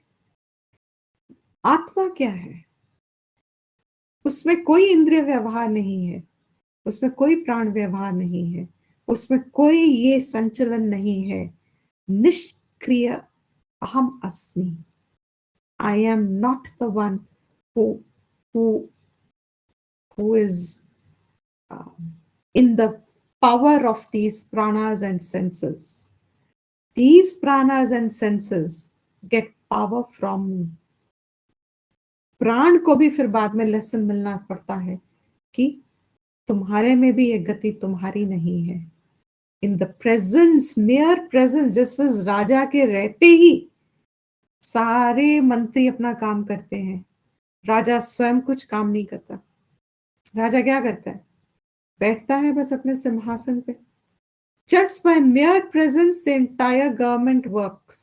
आत्मा क्या है? उसमें कोई इंद्रिय व्यवहार नहीं है, उसमें कोई प्राण व्यवहार नहीं है, उसमें कोई ये संचलन नहीं है, निष्क्रिय अहम अस्मि, I am not the one who is in the power of these pranas and senses. These pranas and senses get power from me. प्राण को भी फिर बाद में लेसन मिलना पड़ता है कि तुम्हारे में भी ये गति तुम्हारी नहीं है। In the presence, mayor presence, जैसे राजा के रहते ही सारे मंत्री अपना काम करते हैं, राजा स्वयं कुछ काम नहीं करता। राजा क्या करता है? बैठता है बस अपने सिंहासन पे। Just by mere presence, the entire government works.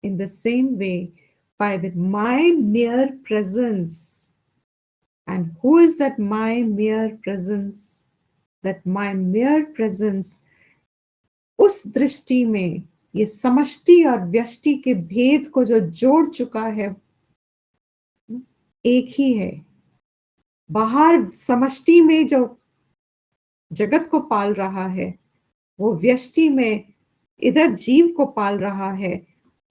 In the same way, by my mere presence, and who is that my mere presence? That my mere presence, उस दृष्टि में ये समष्टि और व्यष्टि के भेद को जो जोड़ चुका है, एक ही है। बाहर समष्टि में जो जगत को पाल रहा है, वो व्यष्टि में इधर जीव को पाल रहा है।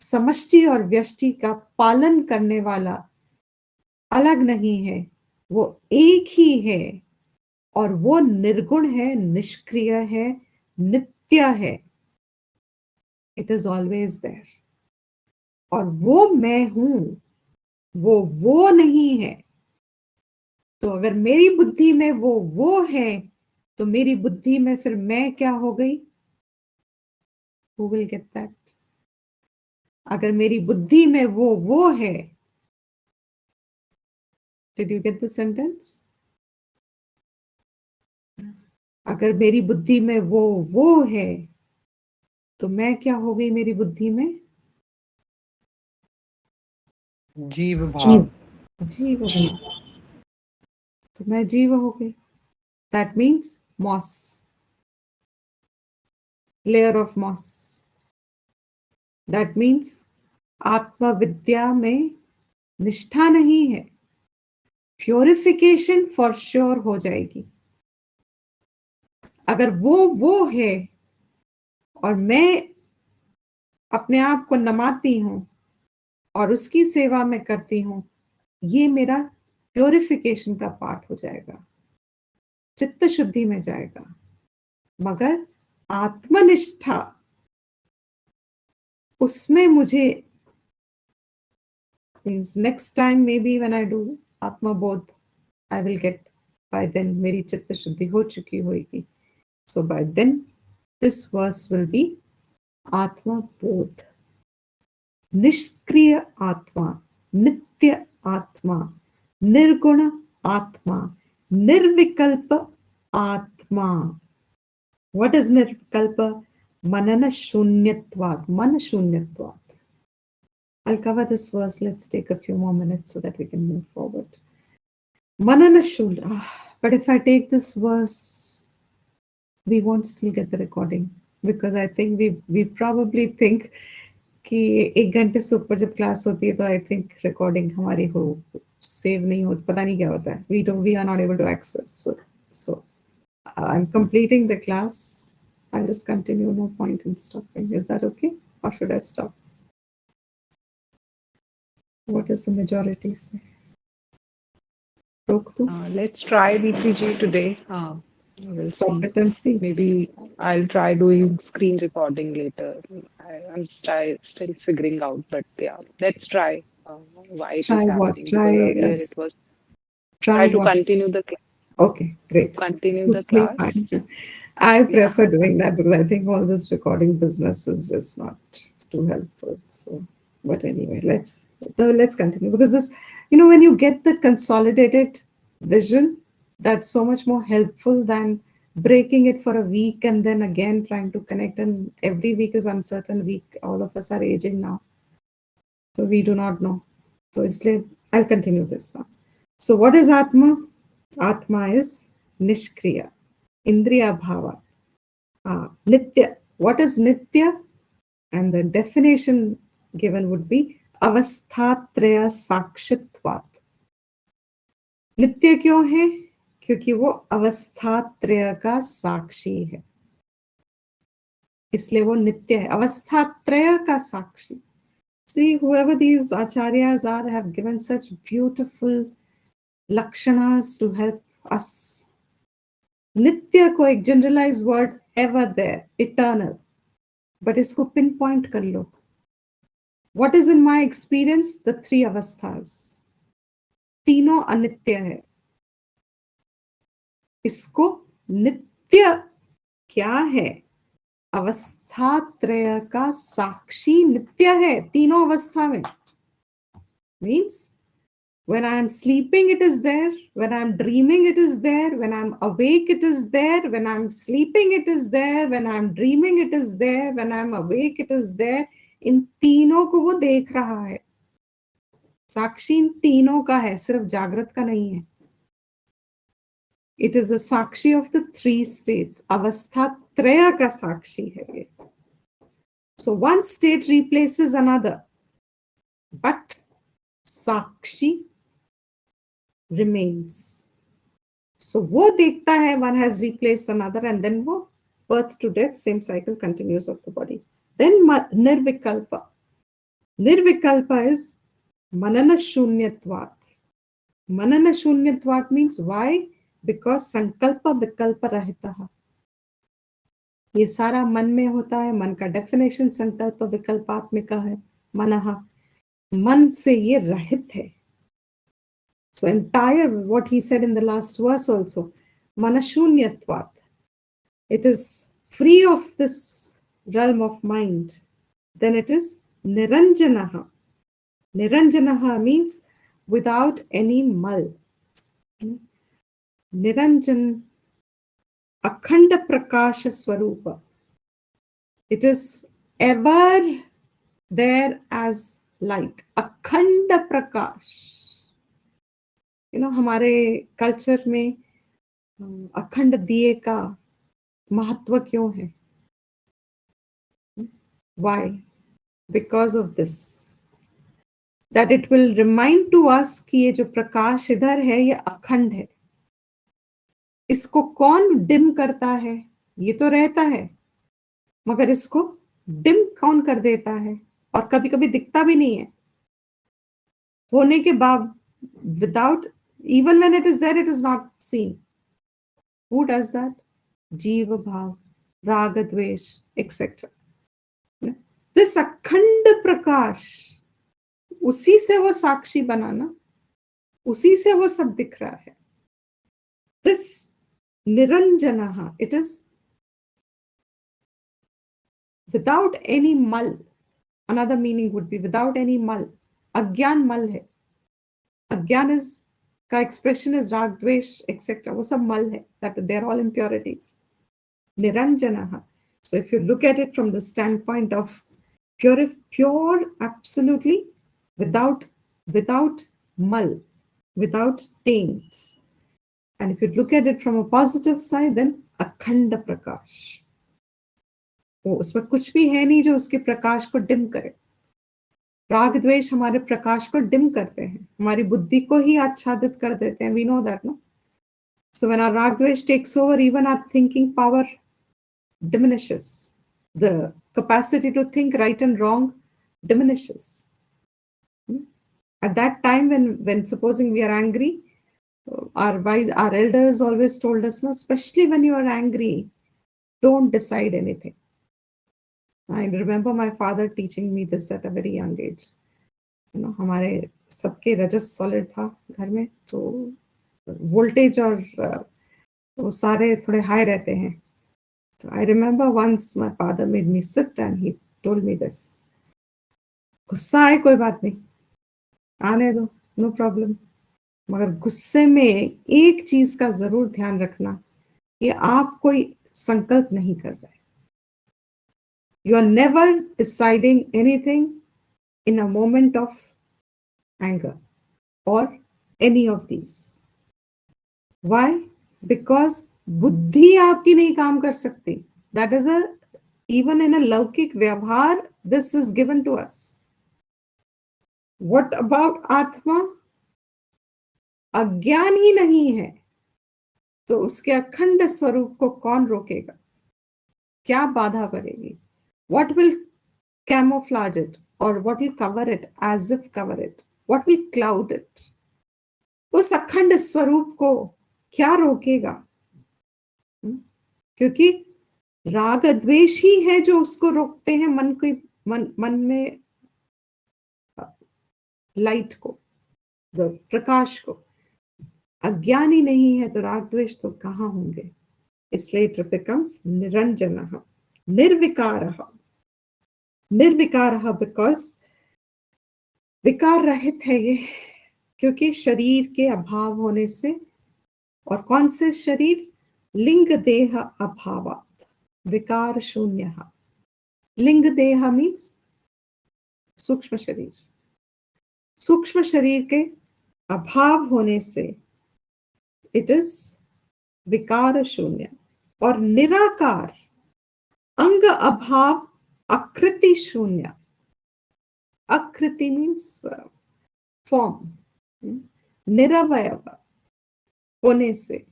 समष्टि और व्यष्टि का पालन करने वाला अलग नहीं है, वो एक ही है, और वो निर्गुण है, निष्क्रिय है, नित्य है। It is always there. और वो मैं हूं वो नहीं है। तो अगर मेरी बुद्धि में वो है, तो मेरी बुद्धि में फिर मैं क्या हो गई? Who will get that? अगर मेरी बुद्धि में वो है, did you get the sentence? अगर मेरी बुद्धि में वो है, तो मैं क्या हो गई मेरी बुद्धि में? जीव भाव। जीव भाव। तो मैं जीव हो गई। That means moss, layer of moss. That means आत्मविद्या में निष्ठा नहीं है। प्योरिफिकेशन फॉर श्योर हो जाएगी। अगर वो है और मैं अपने आप को नमाती हूं और उसकी सेवा में करती हूं, ये मेरा प्योरिफिकेशन का पार्ट हो जाएगा, चित्त शुद्धि में जाएगा। मगर आत्मनिष्ठा, उसमें मुझे means next time maybe when I do आत्मबोध, I will get, by then मेरी चित्त शुद्धि हो चुकी होगी। So by then this verse will be आत्मबोध। निष्क्रिय आत्मा, नित्य आत्मा, निर्गुण आत्मा, निर्विकल्प आत्मा। What is nirvikalpa? Manana shunyatvad, मन शून्यत्वात्. I'll cover this verse. Let's take a few more minutes so that we can move forward. Manana shunya. But if I take this verse, we won't still get the recording, because I think we probably think कि 1 घंटे से ऊपर जब class होती है तो I think recording हमारी हो सेव नहीं हो, पता नहीं क्या होता है, we are not able to access. So I am completing the class, I just continue, no point in stopping. Is that okay or should I stop? What is the majority say? रोक दूं? Let's try BPG today. We'll Stop see. it and see. Maybe I'll try doing screen recording later. I'm still figuring out, but yeah, let's try why it Try is what? happening, because earlier it was Try try to what? continue the class. Okay, great. Continue the Suits me class. fine. I prefer doing that because I think all this recording business is just not too helpful. So, but anyway, let's continue, because this, when you get the consolidated vision, that's so much more helpful than breaking it for a week and then again trying to connect. And every week is uncertain week. All of us are aging now, so we do not know. So, I'll continue this now. So, what is Atma? Atma is Nishkriya, Indriya Bhava. Nitya. What is Nitya? And the definition given would be Avasthatraya Sakshitvat. नित्य क्यों है? क्योंकि वो अवस्थात्रय का साक्षी है, इसलिए वो नित्य है, अवस्थात्रय का साक्षी। See, whoever these acharyas are have given such beautiful lakshanas to help us. नित्य को एक generalise word, ever there, eternal, but इसको पिन पॉइंट कर लो। What is in my experience? The 3 अवस्थास, तीनों अनित्य है। इसको नित्य क्या है? अवस्थात्रय का साक्षी नित्य है तीनों अवस्था में। Means when I am sleeping, it is there. When I am dreaming, it is there. When I am awake, it is there. When I am sleeping, it is there. When I am dreaming, it is there. When I am awake, it is there. इन तीनों को वो देख रहा है। साक्षी इन तीनों का है, सिर्फ जागृत का नहीं है। It is a Sakshi of the 3 states. अवस्था त्रय का साक्षी है ये। So one state replaces another, but Sakshi remains. So वो देखता है, one has replaced another, and then वो birth to death, same cycle continues of the body. Then nirvikalpa. Nirvikalpa is manana shunyatvat. Manana shunyatvat means why? Because sankalpa vikalpa rahitaha. ये सारा मन में होता है। मन का डेफिनेशन संकल्प विकल्पात्मिका है। मनहा, मन से ये रहित है। So entire what he said in the last verse also, manashunyatvat. It is free of this realm of mind. Then it is niranjanaha. Niranjanaha means without any mal. Niranjan, akhanda prakasha swarupa. It is ever there as light. Akhanda prakash. हमारे culture में अखंड दिए का महत्व क्यों है? Why? Because of this. That it will remind to us कि ये जो प्रकाश इधर है ये अखंड है. इसको कौन डिम करता है? ये तो रहता है, मगर इसको डिम कौन कर देता है? और कभी कभी दिखता भी नहीं है. होने के बाद, without, even when it is there, it is not seen. Who does that? Jiva bhav, raga dvesh, etc. This अखंड प्रकाश, उसी से वो साक्षी बनाना, उसी से वो सब दिख रहा है. This niranjanaha, it is without any mal. Another meaning would be without any mal. अज्ञान मल है. अज्ञान is का expression is rag dvesh etc. वो सब मल है. That they are all impurities. Niranjanaha. So if you look at it from the standpoint of pure, absolutely, without mal, without taints. And if you look at it from a positive side, then akhanda prakash. वो उसमें कुछ भी है नहीं जो उसके प्रकाश को dim करे. राग द्वेष हमारे प्रकाश को डिम करते हैं, हमारी बुद्धि को ही आच्छादित कर देते हैं. We know that, no? So when our rag dvesh takes over, even our thinking power diminishes. The capacity to think right and wrong diminishes. At that time, when supposing we are angry, our elders always told us, no, especially when you are angry, don't decide anything. I remember my father teaching me this at a very young age. हमारे सबके रजस solid था घर में, तो voltage और वो सारे थोड़े हाई रहते हैं. So I remember once my father made me sit and he told me this. गुस्सा आए कोई बात नहीं, आने दो, नो प्रॉब्लम, मगर गुस्से में एक चीज का जरूर ध्यान रखना कि आप कोई संकल्प नहीं कर रहे. You are never deciding anything in a moment of anger or any of these. Why? Because बुद्धि आपकी नहीं काम कर सकती. That is even in a लौकिक व्यवहार, this is given to us. What about आत्मा? अज्ञान ही नहीं है, तो उसके अखंड स्वरूप को कौन रोकेगा? क्या बाधा पड़ेगी? What will camouflage it or what will cover it as if cover it? What will cloud it? उस अखंड स्वरूप को क्या रोकेगा? क्योंकि राग द्वेष ही है जो उसको रोकते हैं, मन में लाइट को, प्रकाश को. अज्ञान ही नहीं है तो राग द्वेष तो कहाँ होंगे? इसलिए it becomes निरंजनः, निर्विकारः. निर्विकारः because विकार रहित है ये, क्योंकि शरीर के अभाव होने से. और कौन से शरीर? लिंग देह अभावात् विकार शून्यः. लिंग देह मीन्स सूक्ष्म शरीर. सूक्ष्म शरीर के अभाव होने से इट इज विकार शून्य. और निराकार, अंग अभाव, आकृति शून्य. आकृति मीन्स फॉर्म. निरवयव होने से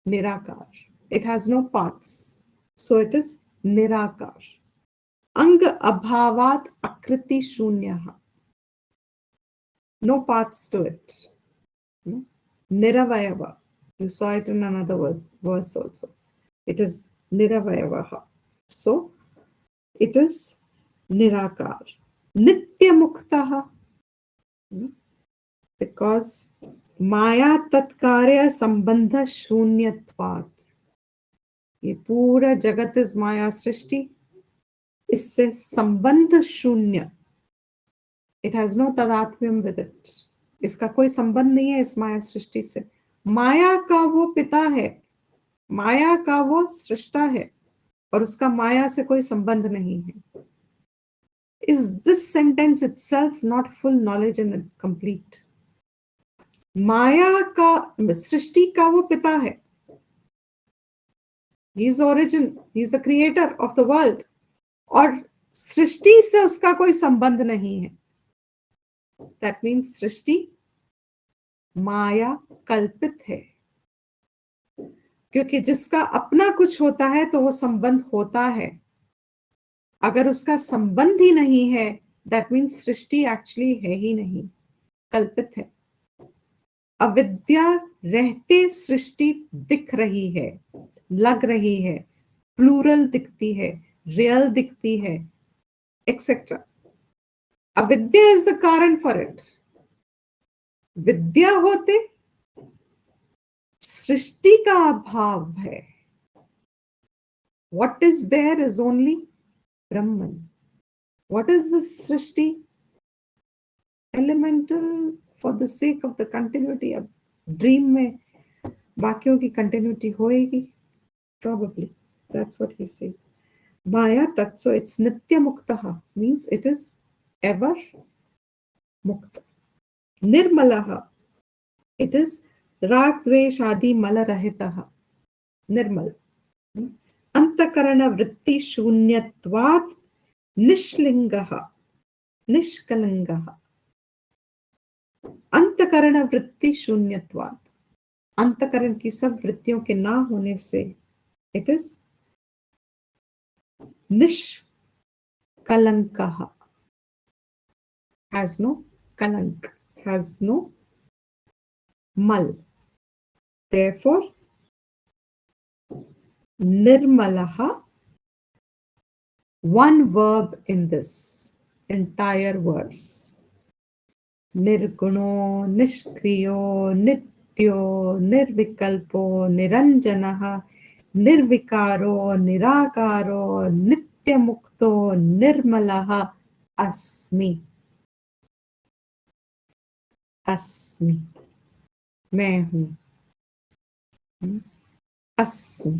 निराकार. It has no parts, so it is निराकार. अंग अभावात आकृति शून्यः. No parts to it. Niravayava. You saw it in another verse also. It is niravayavaha. So it is nirakar. Nitya muktaha. Because माया तत्कार्य संबंध शून्यत्वात्, ये पूरा जगत इज माया सृष्टि, इससे संबंध शून्य, इट हैज नो तदात्म्यम विद इट, इसका कोई संबंध नहीं है इस माया सृष्टि से। माया का वो पिता है, माया का वो सृष्टा है, और उसका माया से कोई संबंध नहीं है। Is this sentence itself not full knowledge and complete? माया का, सृष्टि का वो पिता है, he is origin, he is the creator of the world, और सृष्टि से उसका कोई संबंध नहीं है। दैट मीन्स सृष्टि माया कल्पित है, क्योंकि जिसका अपना कुछ होता है तो वो संबंध होता है। अगर उसका संबंध ही नहीं है, दैट मीन्स सृष्टि एक्चुअली है ही नहीं, कल्पित है। अविद्या रहते सृष्टि दिख रही है, लग रही है, प्लूरल दिखती है, रियल दिखती है, एक्सेट्रा। अविद्या इज द कारण फॉर इट। विद्या होते सृष्टि का अभाव है। What is there is only Brahman. What is the Srishti? Elemental for the sake of the continuity. अब ड्रीम में बाकियों की कंटिन्यूटी होएगी, probably. That's what he says. Maya tatso, it's nitya muktaha, means it is ever mukta. Nirmalaha, it is rag dvesh adi mala rahitaha, nirmal. अंतकरण वृत्ति शून्यत्वात् निष्लिंगः, निष्कलंगः। अंतकरण वृत्ति शून्यत्वात्, अंतकरण की सब वृत्तियों के ना होने से इट इज निष्कलंकः, हैज नो कलंक, हैज नो मल। therefore nirmalah, one verb in this entire verse. निर्गुणो निष्क्रियो नित्यो निर्विकल्पो निरंजनः निर्विकारो निराकारो नित्यमुक्तो निर्मलः अस्मि। अस्मि, मैं हूं। अस्मि,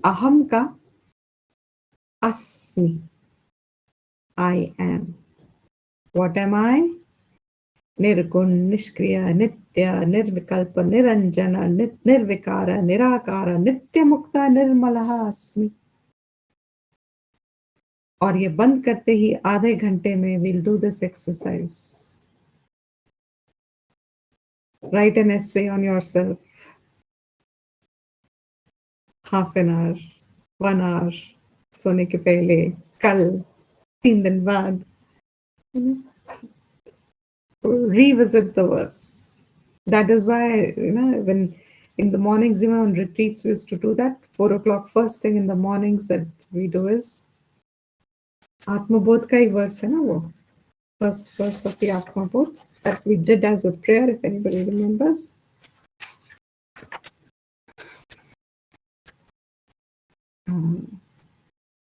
अहम का अस्मि, I am. What am I? निर्गुण निष्क्रिय नित्य निर्विकल्प निरंजन निर्विकार निराकार नित्य मुक्त निर्मलः अस्मि। और ये बंद करते ही आधे घंटे में we'll do this exercise. Write an essay on yourself. Half an hour, 1 hour, सोने के पहले, कल, 3 दिन बाद. Revisit the verse. That is why, when in the mornings, even on retreats, we used to do that. 4 o'clock, first thing in the mornings that we do is Atmabodh ka hi verse hai na wo. First verse of the Atmabodh that we did as a prayer, if anybody remembers.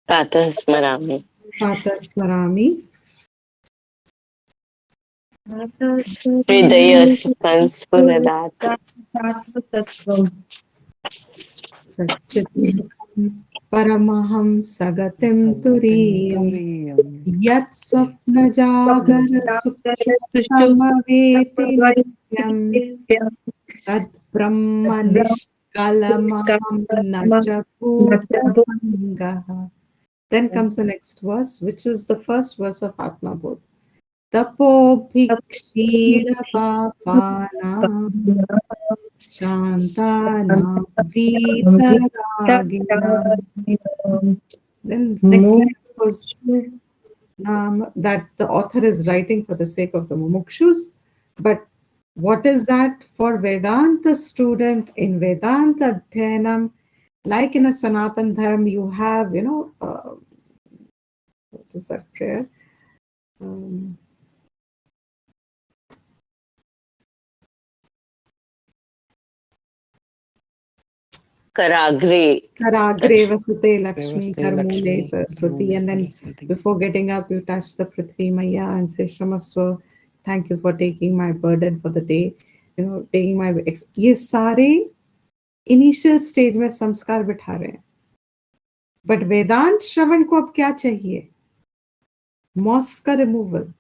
Pratah Smarami. Pratah Smarami. Hridaya Sanspuradat. Satchit Sukham Paramaham Sagatim Turiyam Yat Swapna Jagara Sukhamavedhi Nityam Tad Brahma Nishkalamaham Nachakuta Sangaha. Then comes the next verse, which is the first verse of Atmabodh. Tapo bhikshira papana shantana vitaragina. Then next line goes that the author is writing for the sake of the mumukshus, but what is that for Vedanta student in Vedanta Dhyanam? Like in a Sanatan Dharma, you have, what is that prayer? Karagre. Karagre vasute Lakshmi, Vasute Karmule Lakshmi, Saraswati, Karmule and then Saraswati. before getting up, you touch the Prithvi Maya and say, Shamaswa, thank you for taking my burden for the day. You know, taking my ये सारे initial stage में संस्कार बिठा रहे हैं. But वेदांत श्रवण को अब क्या चाहिए? मॉस का removal.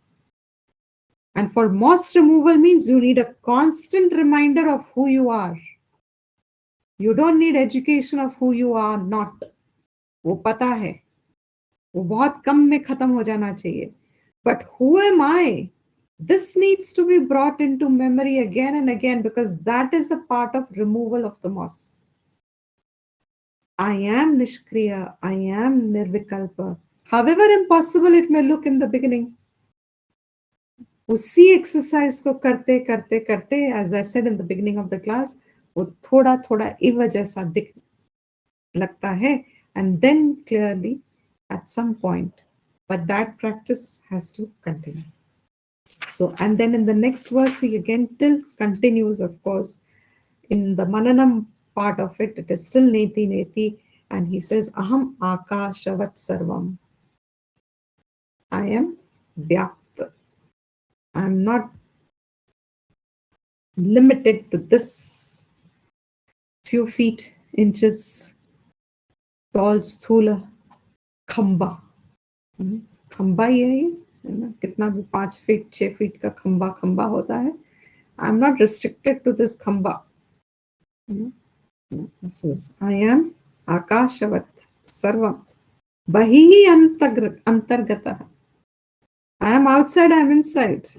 And for moss removal means you need a constant reminder of who you are. You don't need education of who you are not. वो पता है, वो बहुत कम में खत्म हो जाना चाहिए. But who am I? This needs to be brought into memory again and again, because that is a part of removal of the moss. I am Nishkriya, I am Nirvikalpa. However impossible it may look in the beginning. उसी exercise को करते करते करते, as I said in the beginning of the class, वो थोड़ा थोड़ा इव जैसा दिख लगता है, and then clearly at some point, but that practice has to continue. So, and then in the next verse he again till continues, of course, in the Mananam part of it, it is still Neti Neti, and he says, Aham Akashavat Sarvam. I am Vyapta. I am not limited to this few feet, inches, tall, sthula, खंबा. खंबा ही है ये, ना? कितना भी 5 feet 6 feet का खंबा खंबा होता है. I am not restricted to this khamba. This is I am Akashavat Sarvam. Bahihi Antargata. I am outside, I am inside.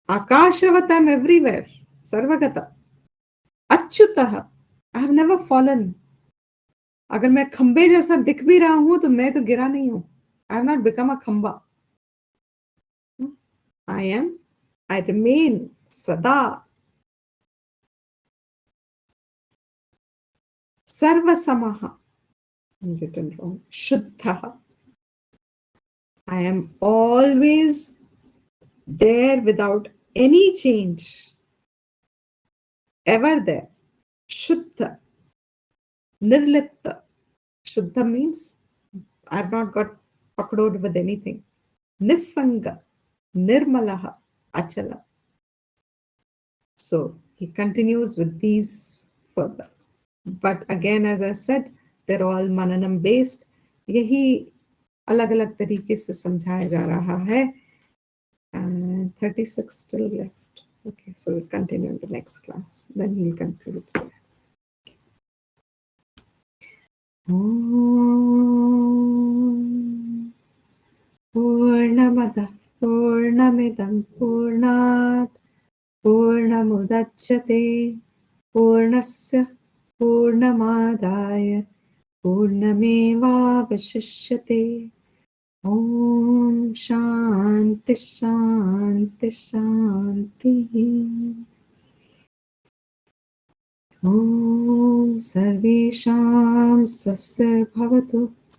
Akashavat, I am everywhere. Sarvagata. Achyutah. I have never fallen. अगर मैं खंबे जैसा दिख भी रहा हूं तो मैं तो गिरा नहीं हूं. I have not become a khamba. I remain sada. Sarvasamaha. Written wrong. Shuddha. I am always there without any change. Ever there. Shuddha. Nirlipta. Shuddha means I have not got pakdod with anything. Nissanga. Nirmalaha. Achala. So he continues with these further. But again, as I said, they're all Mananam based. यही अलग अलग तरीके से समझाया जा रहा है. And 36 still left. Okay, so we'll continue in the next class. Then he'll conclude. Om Purnamada Purnamidam Purnat Purnamudachyate Purnasya Purnamadaya Purnamevavashishyate. Om Shanti Shanti Shanti. Om Sarvesham Swastir Bhavatu